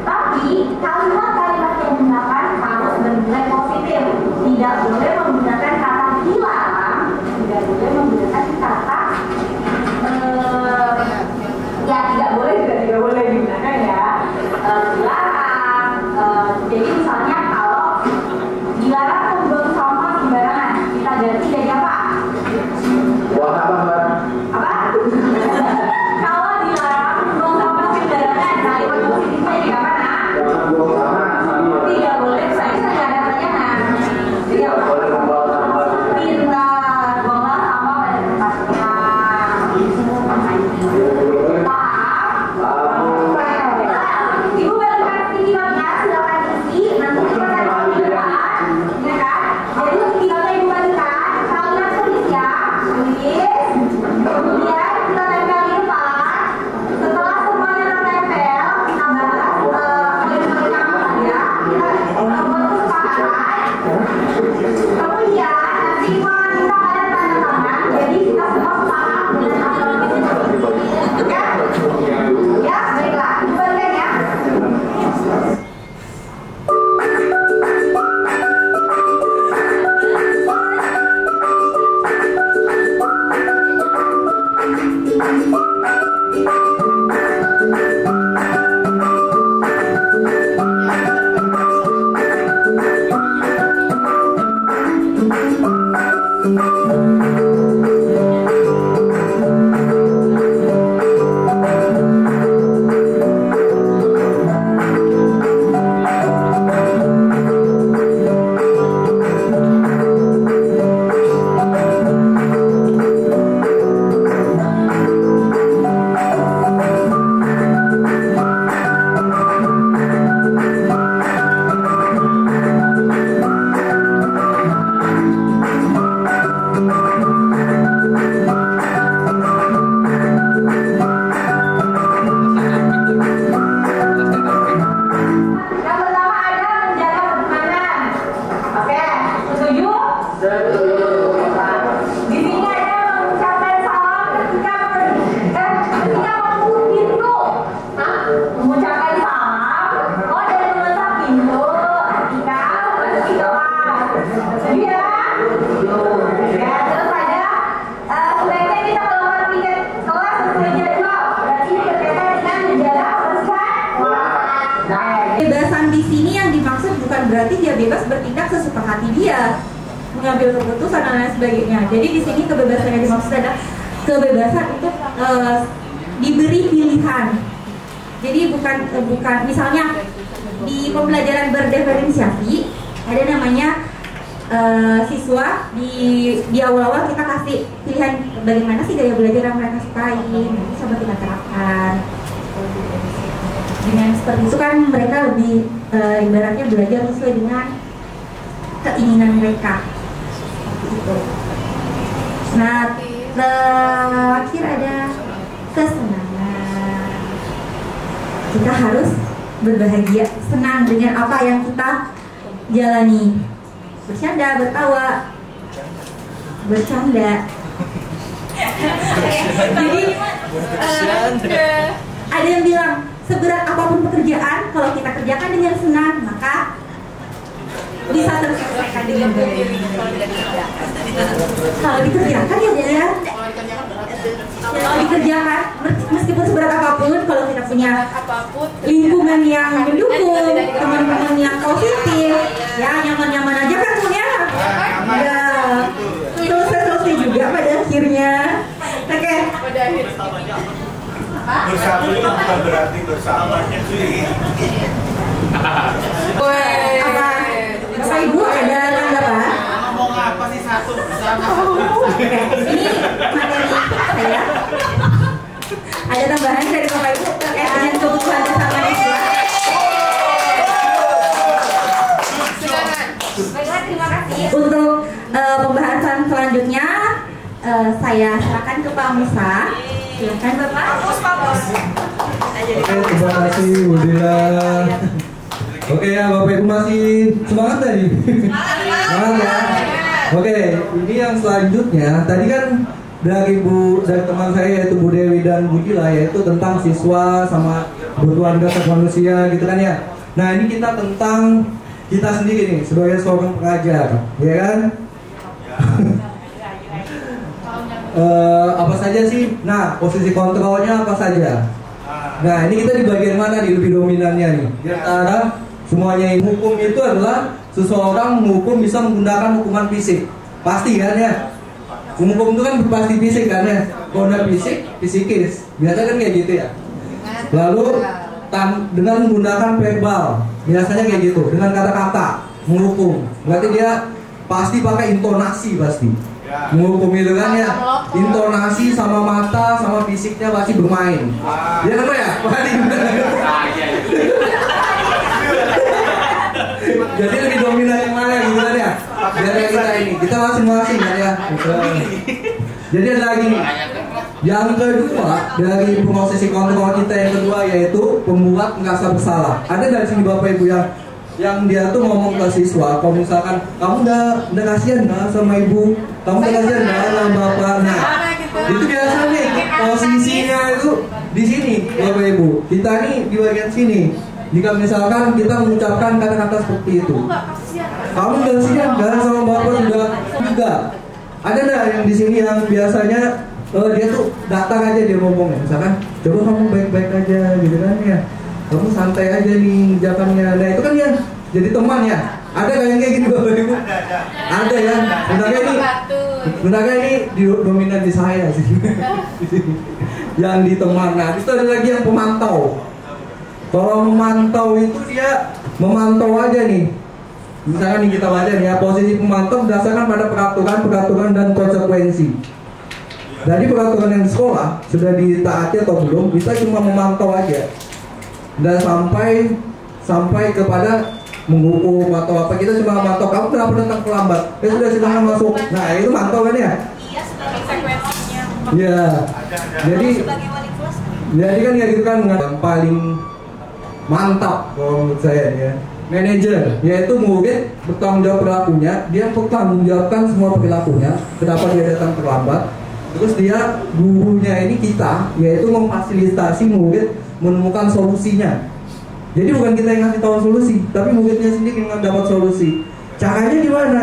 Tapi kalimat-kalimat yang digunakan harus bernilai positif. Tidak boleh menggunakan kata dilarang, tidak boleh menggunakan kata ya tidak boleh digunakan ya dilarang. Jadi misalnya kalau dilarang membuang sampah sembarangan, kita ganti jadi apa? Buang apa Mbak? Apa? Kalau dilarang membuang sampah sembarangan, kalimat positifnya jadi apa? Jangan buang sampah. Tidak boleh, saya ada pertanyaan. Tidak boleh. di sini yang dimaksud bukan berarti dia bebas bertindak sesuka hati dia, mengambil keputusan dan lain sebagainya. Jadi di sini kebebasan yang dimaksud adalah kebebasan untuk diberi pilihan. Jadi bukan misalnya di pembelajaran berdiferensiasi ada namanya siswa di awal-awal kita kasih pilihan bagaimana sih gaya belajar yang mereka sukai, nanti coba kita terapkan. Dengan seperti itu kan mereka lebih ibaratnya belajar sesuai dengan keinginan mereka. Gitu. Nah, terakhir ada kesenangan. Kita harus berbahagia, senang dengan apa yang kita jalani. Bercanda, bertawa, bercanda. Jadi ada yang bilang seberat apapun pekerjaan, kalau kita kerjakan dengan senang maka bisa terselesaikan dengan baik. Kalau dikerjakan ya, kalau dikerjakan meskipun seberat apapun, kalau kita punya lingkungan yang mendukung, teman-teman yang positif, ya nyaman-nyaman aja kan punya. Ya selesai juga pada akhirnya. Oke. Bersatu itu bukan berarti bersama. Apa? Bapak Ibu ada tanggapan? Ngomong apa sih satu bersama? Ini materi saya. Ada tambahan dari Bapak Ibu terkait dengan kebutuhan bersama siswa? Baiklah, terima kasih. Untuk pembahasan selanjutnya saya serahkan ke Pak Musa. Silakan Bapak. Oke, terima kasih Bu Dila. Oke ya, Bapak Ibu masih semangat tadi? Semangat ya. Oke, ini yang selanjutnya tadi kan dari teman saya yaitu Bu Dewi dan Bu Dila, yaitu tentang siswa sama kebutuhan dasar manusia gitu kan ya. Nah, ini kita tentang kita sendiri nih sebagai seorang pengajar, ya kan? Apa saja sih? Nah, posisi kontrolnya apa saja? Nah, ini kita di bagian mana nih lebih dominannya nih? Di antara semuanya ini, hukum itu adalah seseorang menghukum bisa menggunakan hukuman fisik, pasti kan ya? Hukum itu kan pasti fisik kan ya? Kalau udah fisik, fisikis, biasanya kan kayak gitu ya. Lalu dengan menggunakan verbal, biasanya kayak gitu, dengan kata-kata menghukum. Berarti dia pasti pakai intonasi pasti. Menghukum itu kan ya, intonasi sama mata sama fisiknya pasti bermain. Ya kan ya? Jadi lebih dominan yang mana gitu kan ya? Biar kita ini, kita masing-masing kan ya. Jadi ada lagi nih. Yang kedua dari prosesi kontrol kita yang kedua yaitu pembuat merasa bersalah. Ada dari sini Bapak Ibu yang dia tuh ngomong ke siswa, kalau misalkan kamu udah kasihan nggak sama ibu, kamu udah kasihan nggak sama bapak, nah itu biasanya posisinya itu di sini Bapak Ibu. Kita nih di bagian sini. Jika misalkan kita mengucapkan kata-kata seperti itu, kamu udah kasihan nggak sama bapak juga. Ada nggak yang di sini yang biasanya dia tuh datang aja dia ngomong, misalkan coba kamu baik-baik aja gitu kan ya. Kamu santai aja nih jawabannya. Nah itu kan ya jadi teman ya. Ada kayak gini Bapak Ibu? Ada ya. Sebenarnya ini dominan di saya sih. Yang di teman. Nah itu ada lagi yang pemantau. Kalau memantau itu dia memantau aja nih. Misalkan nih kita baca nih ya, posisi pemantau berdasarkan pada peraturan dan konsekuensi. Dari peraturan yang di sekolah sudah ditaati atau belum, kita cuma memantau aja. Dan sampai kepada menghukum atau apa, kita cuma mantau kamu kenapa datang terlambat, sudah silakan masuk. Nah itu mantau kan ya? Iya, sebagai konsekuensinya. Ya, jadi kan ya gitu kan yang paling mantap kalau menurut saya ya. Manajer, yaitu murid bertanggung jawab perilakunya, dia bertanggung jawabkan semua perilakunya. Kenapa dia datang terlambat? Terus dia gurunya ini kita, yaitu memfasilitasi murid menemukan solusinya. Jadi bukan kita yang ngasih tahu solusi, tapi muridnya sendiri yang dapat solusi. Caranya gimana?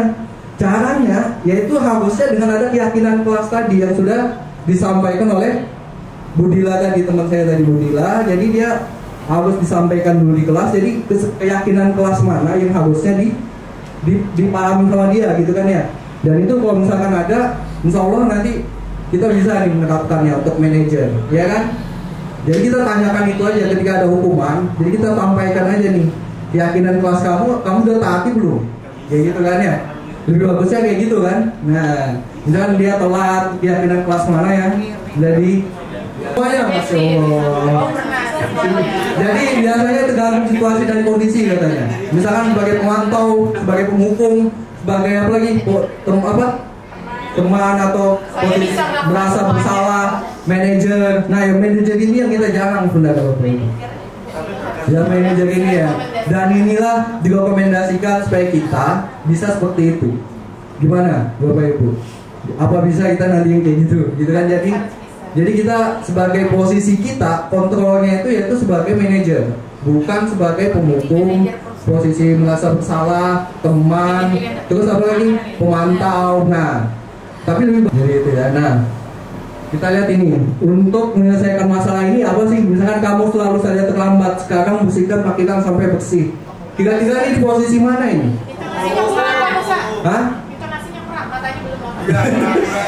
Caranya yaitu harusnya dengan ada keyakinan kelas tadi yang sudah disampaikan oleh Bu Dila tadi, teman saya tadi Bu Dila. Jadi dia harus disampaikan dulu di kelas. Jadi keyakinan kelas mana yang harusnya dipahami sama dia gitu kan ya. Dan itu kalau misalkan ada, insya Allah nanti kita bisa nih menerapkannya untuk manajer, ya kan? Jadi kita tanyakan itu aja ketika ada hukuman. Jadi kita sampaikan aja nih, keyakinan kelas kamu udah taati belum? Kayak gitu kan ya. Lebih bagusnya kayak gitu kan. Nah, misalkan dia telat, keyakinan kelas mana yang jadi semuanya, Masya Allah. Jadi biasanya tergantung situasi dan kondisi katanya. Misalkan sebagai pemantau, sebagai penghukum, sebagai apa lagi, teman atau merasa bersalah, manajer. Nah, yang manajer ini yang kita jarang saudara Bapak Ibu. Ya manajer ini ya. Dan inilah direkomendasikan supaya kita bisa seperti itu. Gimana Bapak Ibu? Apa bisa kita nanti yang kayak gitu kan? Jadi kita sebagai posisi kita kontrolnya itu yaitu sebagai manajer, bukan sebagai penghukum, posisi merasa bersalah, teman, terus apa lagi pemantau. Nah, tapi lebih dari itu ya. Nah, kita lihat ini untuk menyelesaikan masalah ini apa sih? Misalkan kamu selalu saja terlambat, sekarang bersihkan pakitan sampai bersih. Kira-kira ini di posisi mana ini? Hah?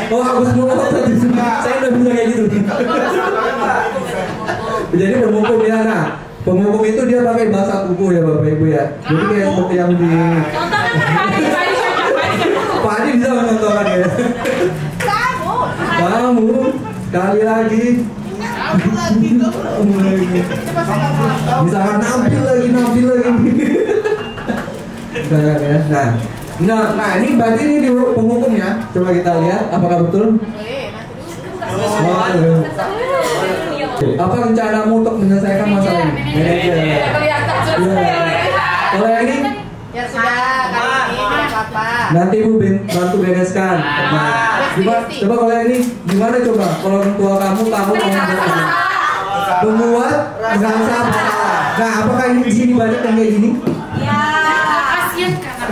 Oh, aku semua tadi. Saya udah bisa kayak gitu. Jadi penghukum ya, nah penghukum itu dia pakai bahasa tubuh ya Bapak Ibu ya. Jadi kayak seperti yang di Pak Adi bisa mencontohkan ya. Kamu sekali lagi. Misalkan nampil lagi. Misalkan ya. Nah ini berarti ini di penghukum ya. Coba kita lihat apakah betul. Apa rencanamu untuk menyelesaikan masalah ini? Manajer. Kalau yang ini? Ya sudah, kali ini apa? Nanti Ibu bantu bereskan. Coba kalau yang ini gimana coba? Kalau orang tua kamu membuat merasa bersalah. Nah, apakah ini di sini banyak yang kayak gini? Ya, kasihan kan.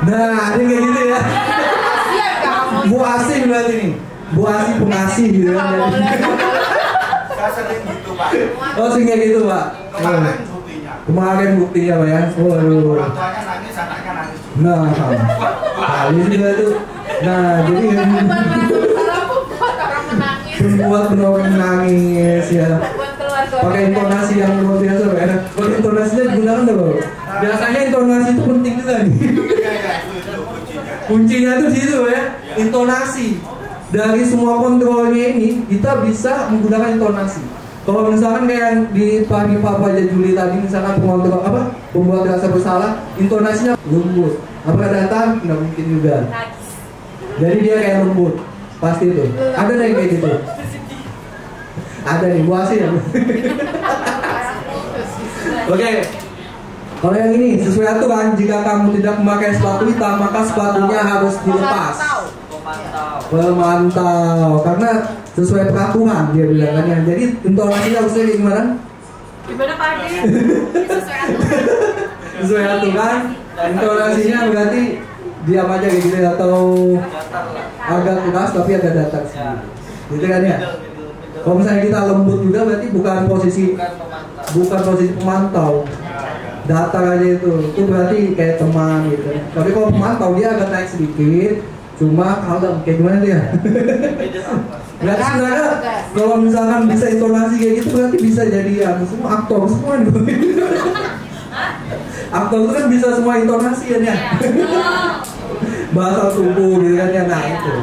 Nah, ada yang kayak gitu ya. Kasihan kamu. Bu Asih berarti nih. Bu Asih pengasih gitu kan. Saya sering gitu Pak. Oh sering kayak gitu Pak. Kemarin buktinya Pak ya. Waduh. Orang tuanya nangis, anaknya nangis. Nah, kali juga itu. Nah, jadi membuat orang menangis ya. Pakai intonasi yang luar biasa Pak ya. Kalau intonasinya digunakan dulu. Biasanya intonasi itu penting juga nih. Kuncinya tuh di situ ya. Intonasi. Dari semua kontrolnya ini kita bisa menggunakan intonasi. Kalau misalkan kayak yang di Papa Juli tadi, misalkan pengontrol pembuat rasa bersalah, intonasinya lembut. Apakah datang? Nggak mungkin juga. Jadi dia kayak lembut, pasti itu. Ada yang kayak gitu. Ada nih, buasi ya. Oke. Kalau yang ini sesuai aturan, jika kamu tidak memakai sepatu hitam, maka sepatunya harus dilepas. Pemantau, karena sesuai peraturan dia bilangannya. Jadi intonasinya harusnya kayak gimana? Gimana Pak Adi? Sesuai aturan. Intonasinya berarti diam aja kayak gitu atau agak keras tapi agak datar sih. Gitu kan ya? Kalau misalnya kita lembut juga berarti bukan posisi pemantau. Datar aja itu berarti kayak teman gitu. Tapi kalau pemantau dia agak naik sedikit. Cuma kalem, kayak gimana dia? Berarti sebenarnya kalau misalkan bisa intonasi kayak gitu berarti bisa jadi ya semua aktor semua nih. Aktor itu kan bisa semua intonasi kan ya. Bahasa tubuh gitu kan ya, nah itu.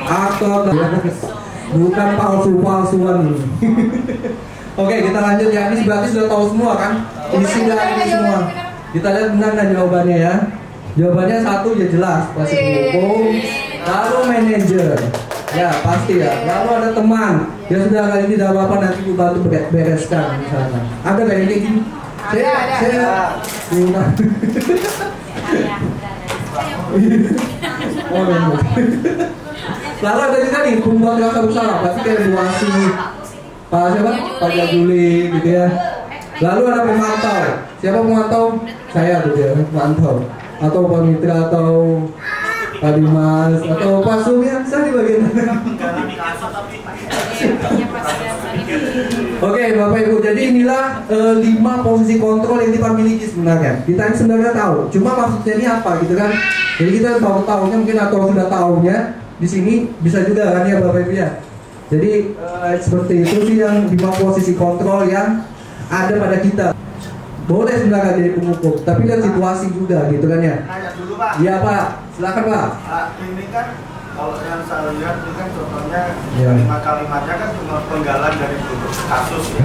Aktor bukan palsu-palsuan. Oke, kita lanjut ya. Ini berarti sudah tahu semua kan? Isi dari ini semua. Kita lihat benar nggak jawabannya ya. Jawabannya satu ya jelas, pasti penghukum, lalu manajer, ya pasti ya. Lalu ada teman, ya sudah kali ini tidak apa-apa nanti Bu bantu bereskan misalnya. Ada kayak ini? Saya. Lalu ada juga nih pembuat rasa bersalah, pasti kayak buasi, Pak siapa? Pak Juli gitu ya. Lalu ada pemantau, siapa pemantau? Saya tuh dia pemantau. Atau Pak Mitra atau Pak Dimas atau Pak Sumian, saya di bagian mana? Oke, Bapak Ibu, jadi inilah 5 posisi kontrol yang kita miliki sebenarnya. Kita sebenarnya tahu, cuma maksudnya ini apa gitu kan? Jadi kita baru tahunya mungkin atau sudah tahunya di sini bisa juga kan ya Bapak Ibu ya. Jadi seperti itu sih yang 5 posisi kontrol yang ada pada kita. Boleh sebenarnya jadi penghukum, tapi lihat situasi juga gitu kan ya. Nanya dulu Pak. Iya Pak, silakan Pak. Ini kan kalau yang saya lihat ini kan contohnya Ya. kalimat-kalimatnya kan cuma penggalan dari kasus ya,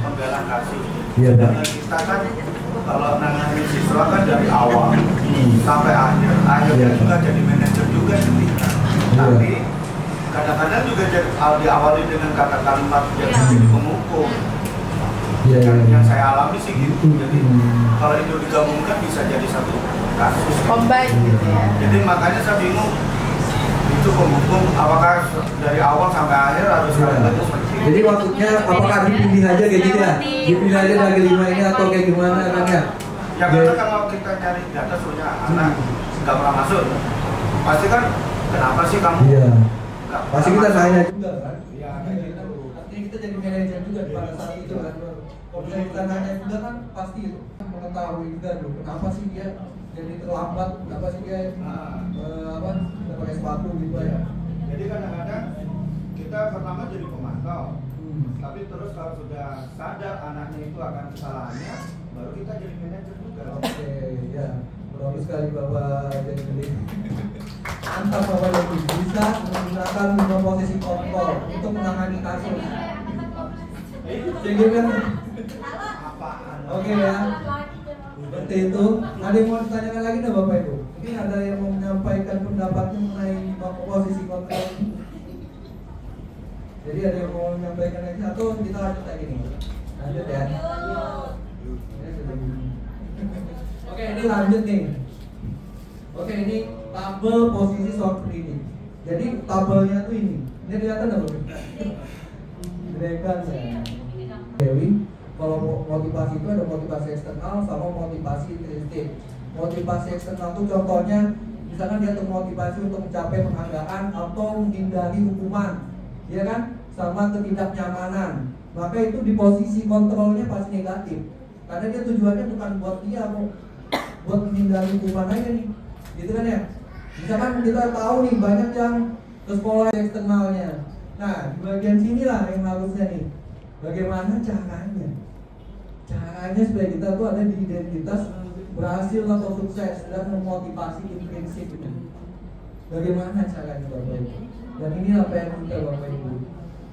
penggalan kasus. Iya Pak. Dan kita kan kalau nangani siswa kan dari awal sampai akhirnya Ya. juga jadi manajer juga sih. Tapi kadang-kadang juga diawali dengan kata kalimat yang jadi penghukum. Yang saya alami sih gitu. Jadi kalau itu digabungkan bisa jadi satu kasus. Combine gitu ya. Jadi makanya saya bingung itu penghukum apakah dari awal sampai akhir harus seperti itu. Jadi maksudnya apakah dipilih aja kayak gitu ya? Dipilih aja lagi 5 ini atau kayak gimana kan ya? Ya karena kalau kita cari data soalnya anak nggak pernah masuk, pasti kan kenapa sih kamu? Iya. nggak Pasti pernah kita masuk? tanya juga kan? Iya. Artinya kita jadi manajer juga pada saat itu kan. Kalau kita nanya juga kan pasti mengetahui juga loh kenapa sih dia jadi terlambat, kenapa sih dia tidak pakai sepatu gitu ya. Jadi kadang-kadang kita pertama jadi pemantau, tapi terus kalau sudah sadar anaknya itu akan kesalahannya, baru kita jadi manajer juga. Oke, ya. Bagus sekali Bapak jadi mantap Bapak jadi bisa menggunakan 5 posisi kontrol untuk menangani kasus. Jadi kan? Oke ya. Seperti itu. Ada yang mau ditanyakan lagi nggak Bapak Ibu? Mungkin ada yang mau menyampaikan pendapatnya mengenai 5 posisi kontrol. Jadi ada yang mau menyampaikan lagi atau kita lanjut lagi nih? Lanjut ya. Oke, ini lanjut nih. Oke, ini tabel posisi short reading. Jadi tabelnya tuh ini. Ini kelihatan nggak Bapak? Kelihatan ya. Dewi, kalau motivasi itu ada motivasi eksternal sama motivasi intrinsik. Motivasi eksternal itu contohnya misalkan dia termotivasi untuk mencapai penghargaan atau menghindari hukuman, ya kan? Sama ketidaknyamanan. Maka itu di posisi kontrolnya pasti negatif. Karena dia tujuannya bukan buat dia, buat menghindari hukuman aja nih, gitu kan ya? Misalkan kita tahu nih banyak yang ke sekolah eksternalnya. Nah di bagian sinilah yang harusnya nih, bagaimana caranya? Caranya supaya kita tuh ada di identitas berhasil atau sukses dan memotivasi intrinsik itu. Bagaimana caranya Bapak Ibu? Dan ini apa yang kita Bapak Ibu?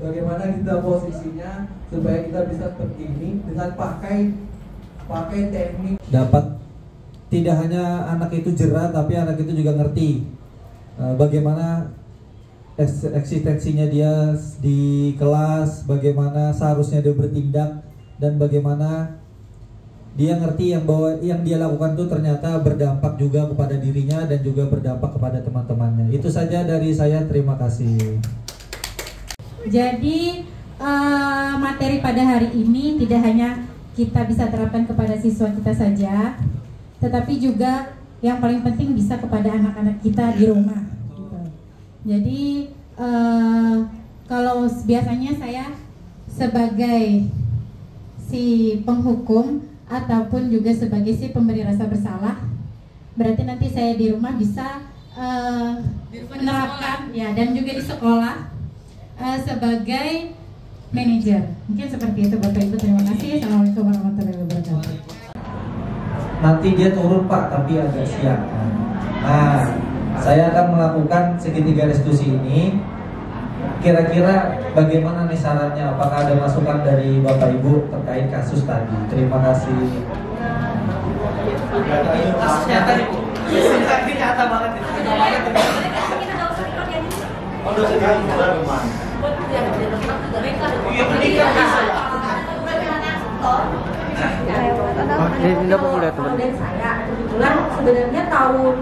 Bagaimana kita posisinya supaya kita bisa seperti ini dengan pakai teknik. Dapat tidak hanya anak itu jerah, tapi anak itu juga ngerti bagaimana eksistensinya dia di kelas, bagaimana seharusnya dia bertindak, dan bagaimana dia ngerti yang bahwa yang dia lakukan itu ternyata berdampak juga kepada dirinya dan juga berdampak kepada teman-temannya. Itu saja dari saya, terima kasih. Jadi materi pada hari ini tidak hanya kita bisa terapkan kepada siswa kita saja, tetapi juga yang paling penting bisa kepada anak-anak kita di rumah. Gitu. Jadi kalau biasanya saya sebagai si penghukum ataupun juga sebagai si pemberi rasa bersalah, berarti nanti saya di rumah bisa menerapkan ya, dan juga di sekolah sebagai manajer. Mungkin seperti itu Bapak Ibu, terima kasih. Assalamualaikum warahmatullahi wabarakatuh. Nanti dia turun Pak, tapi agak siang. Nah, saya akan melakukan segitiga restitusi ini. Kira-kira bagaimana nih sarannya? Apakah ada masukan dari Bapak Ibu terkait kasus tadi? Terima kasih. Kasusnya tadi Bu, ini nyata banget. Oh, dosen kamu kemana? Iya, menikah bisa. Ini tidak boleh teman. Dan saya kebetulan sebenarnya tahun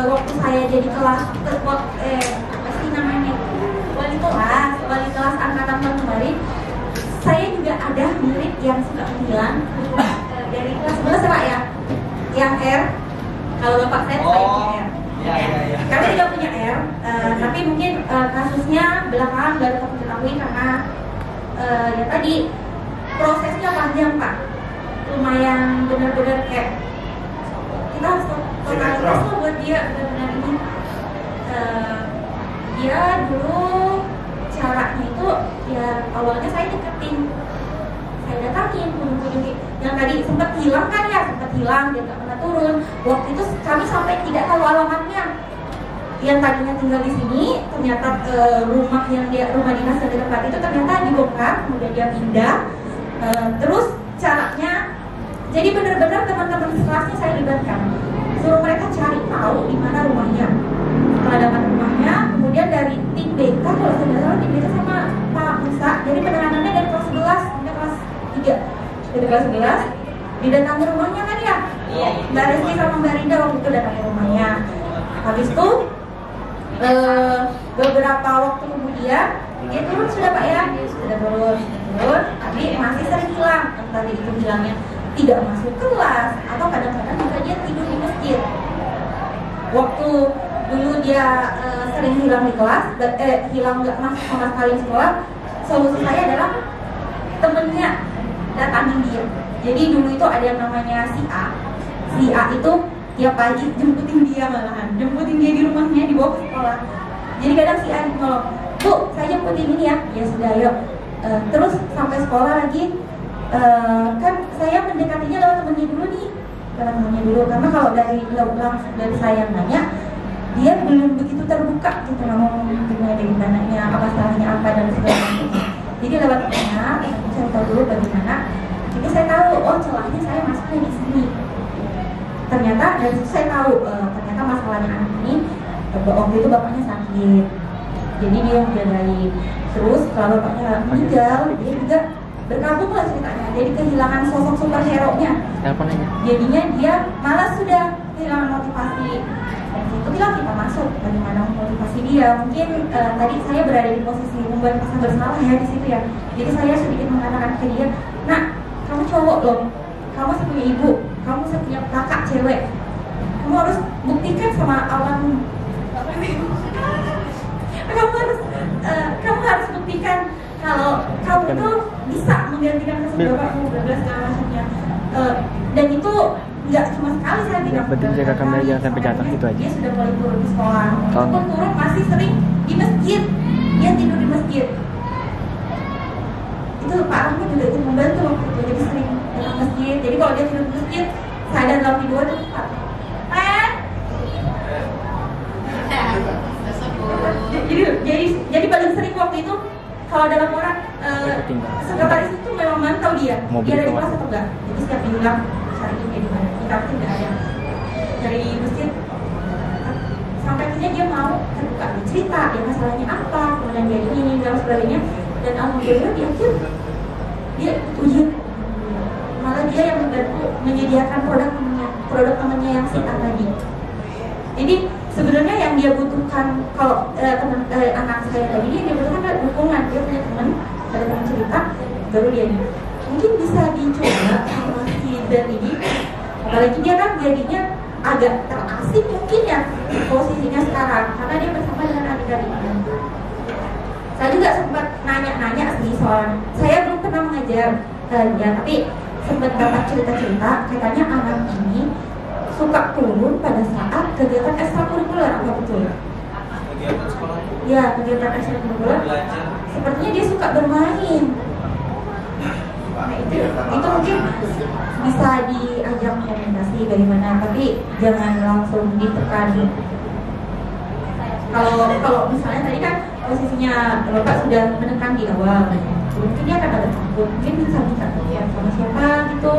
waktu saya jadi kelas apa sih namanya, wali kelas angkatan tahun kemarin, saya juga ada murid yang suka bilang dari kelas 11 Pak ya, yang R. Kalau Bapak saya punya R. Ya. Kami juga punya R, tapi mungkin kasusnya belakangan baru kami ketahui karena ya tadi prosesnya panjang Pak, lumayan benar-benar kayak kita harus totalitas loh buat dia benar-benar ini. Dia dulu caranya itu ya awalnya saya deketin, saya datangin gunung-gunung yang tadi sempat hilang kan ya, sempat hilang dia nggak pernah turun. Waktu itu kami sampai tidak tahu alamatnya. Yang tadinya tinggal di sini ternyata rumah dinas yang di tempat itu ternyata dibongkar, kemudian dia pindah. Terus caranya jadi benar-benar teman-teman sekelasnya saya libatkan, suruh mereka cari tahu di mana rumahnya. Setelah dapat rumahnya, kemudian dari tim BK, kalau saya tidak salah tim BK sama Pak Musa, jadi penanganannya dari kelas 11 sampai kelas 3. Dari kelas 11 didatangi rumahnya kan ya, Mbak Rizky sama Mbak Rinda waktu itu datangi rumahnya. Habis itu beberapa waktu kemudian dia turun sudah Pak ya, sudah turun, tapi masih sering hilang. Tadi itu bilangnya tidak masuk kelas atau kadang-kadang juga dia tidur di masjid. Waktu dulu dia sering hilang di kelas, hilang nggak masuk sama sekali di sekolah. Solusi saya adalah temennya datangin dia. Jadi dulu itu ada yang namanya si A itu tiap pagi jemputin dia, malahan jemputin dia di rumahnya, dibawa ke sekolah. Jadi kadang si A kalau Bu, saya jemputin ini ya, ya sudah yuk. Terus sampai sekolah lagi, kan saya mendekatinya lewat temennya dulu nih, lewat temennya dulu. Karena kalau langsung dari saya nanya, dia belum begitu terbuka gitu ngomong gimana, apa salahnya apa dan segala macam. Jadi lewat temennya, saya tahu dulu bagaimana. Jadi saya tahu, oh celahnya saya masuknya di sini. Ternyata dari situ saya tahu, ternyata masalahnya anak ini waktu itu bapaknya sakit, jadi dia yang jagain. Terus kalau bapaknya meninggal, dia juga berkabung lah ceritanya. Jadi kehilangan sosok superhero-nya. Jadinya dia malas sudah kehilangan motivasi. Dan itu bilang kita masuk, bagaimana motivasi dia. Mungkin tadi saya berada di posisi membuat rasa bersalah ya di situ ya. Jadi saya sedikit mengatakan ke dia, nah kamu cowok loh, kamu masih punya ibu, kamu masih punya kakak cewek, kamu harus buktikan sama alam. Kamu harus buktikan kalau kamu itu bisa menggantikan kesempatan bapakmu, berbelas segala macamnya. Dan itu nggak cuma sekali saya bilang. Penting jaga kamera jangan sampai jatuh gitu aja. Dia sudah mulai turun di sekolah. Walaupun turun masih sering di masjid. Dia tidur di masjid. Itu Pak Rahmat juga itu membantu waktu itu. Jadi sering datang masjid. Jadi kalau dia tidur di masjid, saya dan dalam tidur itu Pak. Jadi paling sering waktu itu kalau dalam orang sekretaris itu memang mantau dia ada di kelas atau enggak. Jadi setiap bilang cari ini di mana, kita tidak ada dari masjid. Sampai akhirnya dia mau terbuka cerita dia masalahnya apa, kemudian dia ini dan sebagainya. Dan alhamdulillah di akhir dia ujian, malah dia yang membantu menyediakan produk temannya yang si A tadi. Jadi sebenarnya yang dia butuhkan kalau anak saya tadi dia butuhkan adalah dukungan. Dia punya teman, ada teman cerita, baru dia mungkin bisa dicoba sama si Dan ini. Apalagi dia kan jadinya agak terasing mungkin ya posisinya sekarang karena dia bersama dengan adik-adiknya. Saya juga sempat nanya-nanya sih soal, saya belum pernah mengajar ya, tapi sempat dapat cerita-cerita katanya anak ini suka turun pada saat kegiatan ekstrakurikuler. Apa betul? Kegiatan sekolah? Ya, kegiatan ekstrakurikuler. Sepertinya dia suka bermain. Nah, itu mungkin bisa diajak komunikasi bagaimana, tapi jangan langsung ditekan. Kalau misalnya tadi kan posisinya Bapak sudah menekan di awal, mungkin dia akan ada takut, mungkin bisa minta sama siapa gitu,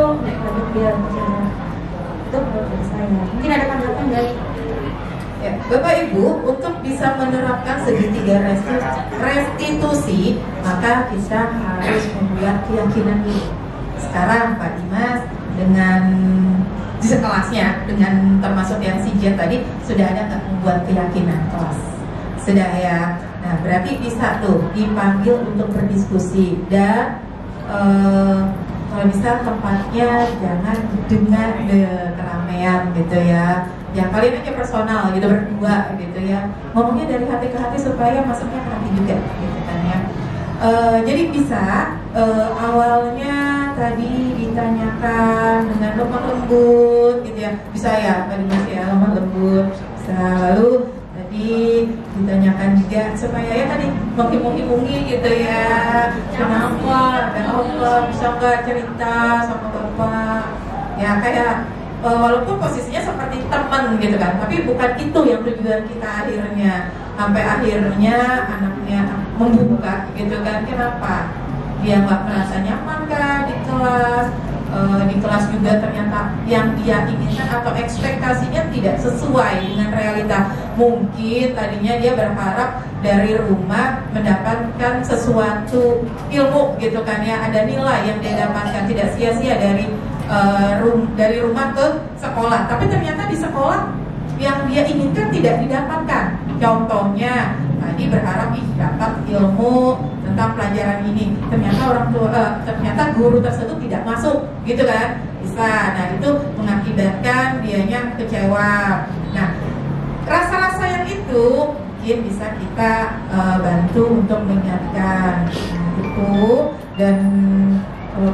biar itu menurut saya. Mungkin ada tanggapan dari ya, Bapak Ibu, untuk bisa menerapkan segitiga restitusi, maka kita harus membuat keyakinan dulu. Sekarang Pak Dimas dengan di sekelasnya, dengan termasuk yang si Jen tadi, sudah ada nggak membuat keyakinan kelas? Sudah ya. Nah, berarti bisa tuh dipanggil untuk berdiskusi dan kalau bisa tempatnya jangan dengan keramaian gitu ya. Yang kalian aja personal gitu berdua gitu ya. Ngomongnya dari hati ke hati supaya masuknya ke hati juga gitu kan ya. Jadi bisa awalnya tadi ditanyakan dengan lemah lembut gitu ya, bisa ya Pak Dimas ya, lemah lembut bisa. Lalu tadi ditanyakan juga supaya ya tadi menghimungi gitu ya, kenapa ada Allah, bisa nggak cerita sama Bapak ya, kayak walaupun posisinya seperti teman gitu kan, tapi bukan itu yang tujuan kita akhirnya. Sampai akhirnya anaknya membuka gitu kan, kenapa dia nggak merasa nyaman kan di kelas. Di kelas juga ternyata yang dia inginkan atau ekspektasinya tidak sesuai dengan realita. Mungkin tadinya dia berharap dari rumah mendapatkan sesuatu ilmu gitu kan ya, ada nilai yang dia dapatkan, tidak sia-sia dari rumah ke sekolah, tapi ternyata di sekolah yang dia inginkan tidak didapatkan. Contohnya tadi berharap dapat ilmu tentang pelajaran ini, ternyata ternyata guru tersebut tidak masuk gitu kan, bisa. Nah itu mengakibatkan dianya kecewa. Nah rasa-rasa yang itu mungkin bisa kita bantu untuk mengingatkan itu. Dan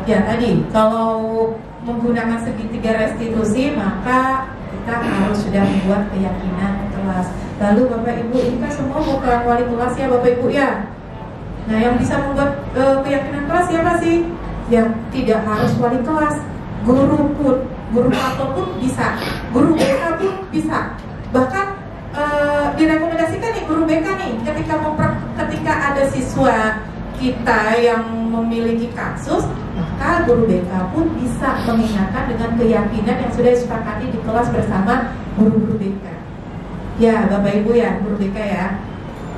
ya tadi kalau menggunakan segitiga restitusi, maka kita harus sudah membuat keyakinan kelas. Lalu Bapak Ibu, ini kan semua bukan wali kelas ya Bapak Ibu ya. Nah yang bisa membuat keyakinan kelas siapa sih? Yang tidak harus wali kelas, guru pun, guru atau pun bisa, guru BK pun bisa. Bahkan direkomendasikan nih guru BK nih, ketika ada siswa kita yang memiliki kasus, maka guru BK pun bisa mengingatkan dengan keyakinan yang sudah disepakati di kelas bersama guru-guru BK. Ya Bapak Ibu ya, guru BK ya.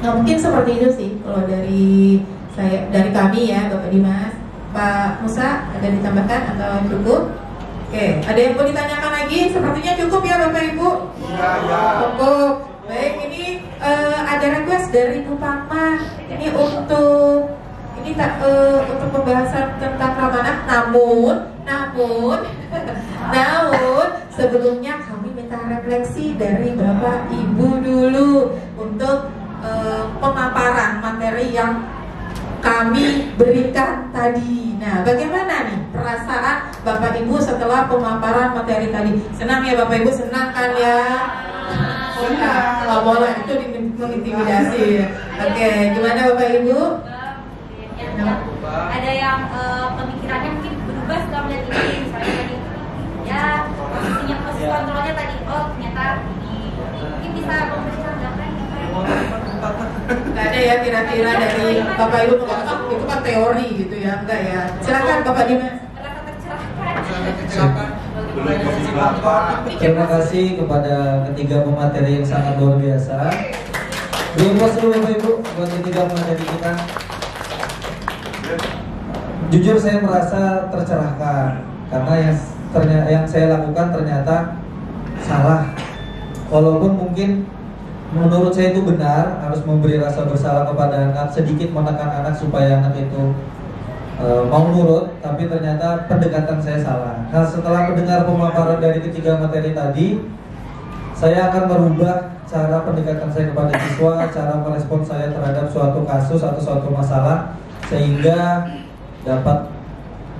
Nah mungkin seperti itu sih kalau dari kami ya Bapak Dimas. Pak Musa ada ditambahkan atau cukup? Oke, ada yang mau ditanyakan lagi? Sepertinya cukup ya Bapak Ibu. Iya. Cukup. Baik, ini ada request dari Bu Fatma. Ini untuk pembahasan tentang Ramanah. Namun sebelumnya kami minta refleksi dari Bapak Ibu dulu untuk pemaparan materi yang kami berikan tadi. Nah, bagaimana nih perasaan Bapak Ibu setelah pemaparan materi tadi? Senang ya Bapak Ibu, senang kan ya? Senang. Boleh itu mengintimidasi. Oke, gimana Bapak Ibu? Ada yang pemikirannya mungkin berubah setelah melihat ini, misalnya tadi ya posisi kontrolnya tadi, oh ternyata ini mungkin bisa mempercayai. Nggak ada ya kira-kira dari Bapak Ibu mengatakan itu kan teori gitu ya, enggak ya? Silakan Bapak Dimas. Terima kasih kepada ketiga pemateri yang sangat luar biasa. Beri aplaus dulu Bapak Ibu buat ketiga pemateri kita. Jujur saya merasa tercerahkan karena yang saya lakukan ternyata salah. Walaupun mungkin menurut saya itu benar, harus memberi rasa bersalah kepada anak, sedikit menekan anak supaya anak itu mau nurut, tapi ternyata pendekatan saya salah. Nah setelah mendengar pemaparan dari ketiga materi tadi, saya akan merubah cara pendekatan saya kepada siswa, cara merespon saya terhadap suatu kasus atau suatu masalah, sehingga dapat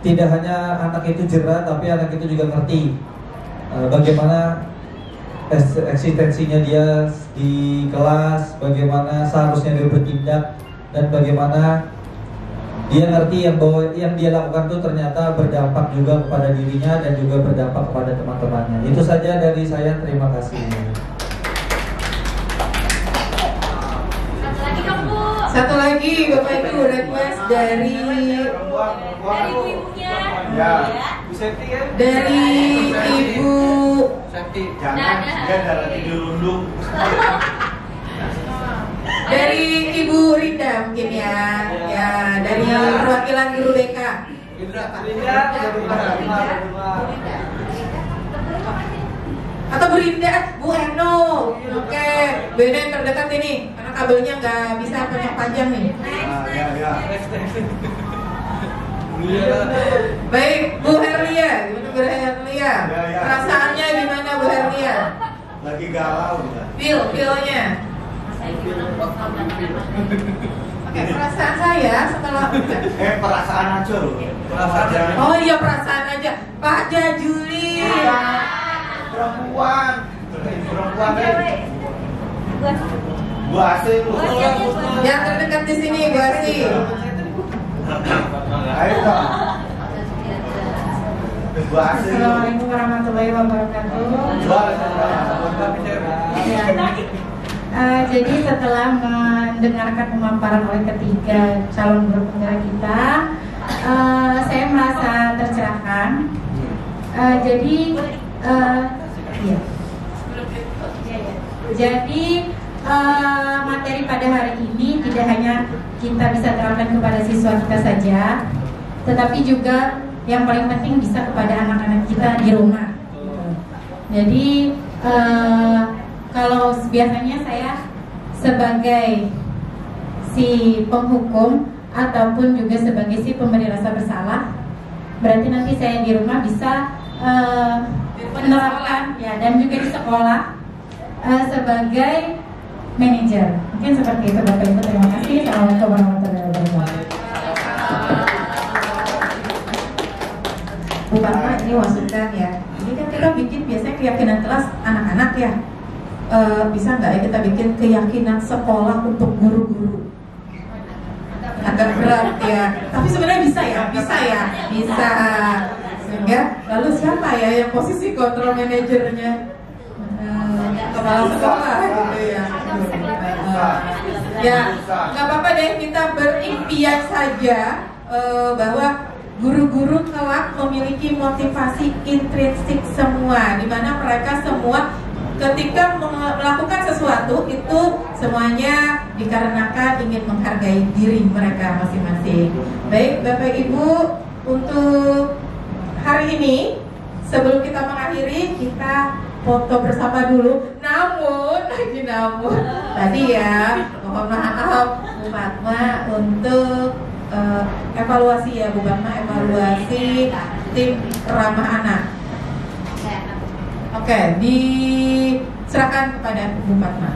tidak hanya anak itu jerah, tapi anak itu juga ngerti bagaimana eksistensinya dia di kelas, bagaimana seharusnya dia bertindak, dan bagaimana dia ngerti yang dia lakukan itu ternyata berdampak juga kepada dirinya dan juga berdampak kepada teman-temannya. Itu saja dari saya, terima kasih. Satu lagi Bapak Ibu request dari ibu-ibunya. Ya. Bu Septi kan? Dari Ibu Septi. Jangan dia darah dirundung. Dari Ibu Rinda mungkin ya. Ya, dari perwakilan guru BK. Atau Bu Rinda, Bu Eno. Oke, beda yang terdekat ini karena kabelnya nggak bisa panjang nih. Baik, Bu Herlia, gimana Bu Herlia? Perasaannya gimana Bu Herlia? Lagi galau kita. Feel-nya. Oke, perasaan saya setelah perasaan aja loh. Perasaan. Oh iya, perasaan aja. Pak Jajuli. Perempuan Bu Asih. Yang terdekat di sini Bu Asih. Ayo dong. Bu Asih. Assalamualaikum warahmatullahi wabarakatuh. Jadi setelah mendengarkan pemaparan oleh ketiga calon guru penggerak kita, saya merasa tercerahkan. Jadi materi pada hari ini tidak hanya kita bisa terapkan kepada siswa kita saja, tetapi juga yang paling penting bisa kepada anak-anak kita di rumah. Jadi kalau biasanya saya sebagai si penghukum ataupun juga sebagai si pemberi rasa bersalah, berarti nanti saya di rumah bisa menerapkan ya, dan juga di sekolah sebagai manajer. Mungkin seperti itu Bapak Ibu. Terima kasih. Assalamualaikum warahmatullahi wabarakatuh. Bu Fatma, ini masukan ya. Ini kan kita bikin biasanya keyakinan kelas anak-anak ya. Bisa nggak ya kita bikin keyakinan sekolah untuk guru-guru? Agak berat ya. Tapi sebenarnya bisa ya, bisa. Sehingga lalu siapa ya yang posisi kontrol manajernya? Kepala sekolah gitu ya. Ya, nggak apa-apa deh, kita berimpian saja bahwa guru-guru kelak memiliki motivasi intrinsik semua, di mana mereka semua ketika melakukan sesuatu itu semuanya dikarenakan ingin menghargai diri mereka masing-masing. Baik Bapak Ibu, untuk hari ini sebelum kita mengakhiri, kita foto bersama dulu. Namun tadi ya, mohon maaf Bu Fatma untuk evaluasi ya Bu Fatma, evaluasi tim ramah anak. Oke, diserahkan kepada Bu Fatma.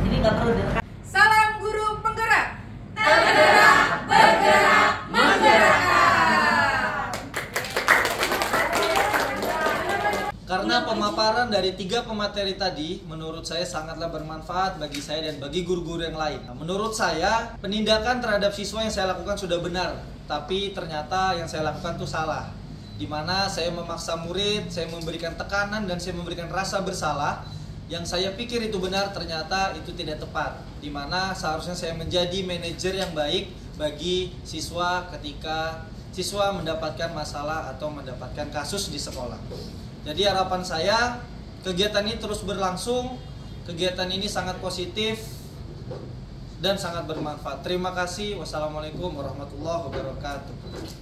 Jadi nggak perlu direkam. Salam guru penggerak. Tergerak, bergerak, menggerakkan. Karena pemaparan dari 3 pemateri tadi menurut saya sangatlah bermanfaat bagi saya dan bagi guru-guru yang lain. Nah, menurut saya penindakan terhadap siswa yang saya lakukan sudah benar, tapi ternyata yang saya lakukan itu salah. Di mana saya memaksa murid, saya memberikan tekanan dan saya memberikan rasa bersalah. Yang saya pikir itu benar, ternyata itu tidak tepat. Di mana seharusnya saya menjadi manajer yang baik bagi siswa ketika siswa mendapatkan masalah atau mendapatkan kasus di sekolah. Jadi harapan saya kegiatan ini terus berlangsung. Kegiatan ini sangat positif dan sangat bermanfaat. Terima kasih. Wassalamualaikum warahmatullahi wabarakatuh.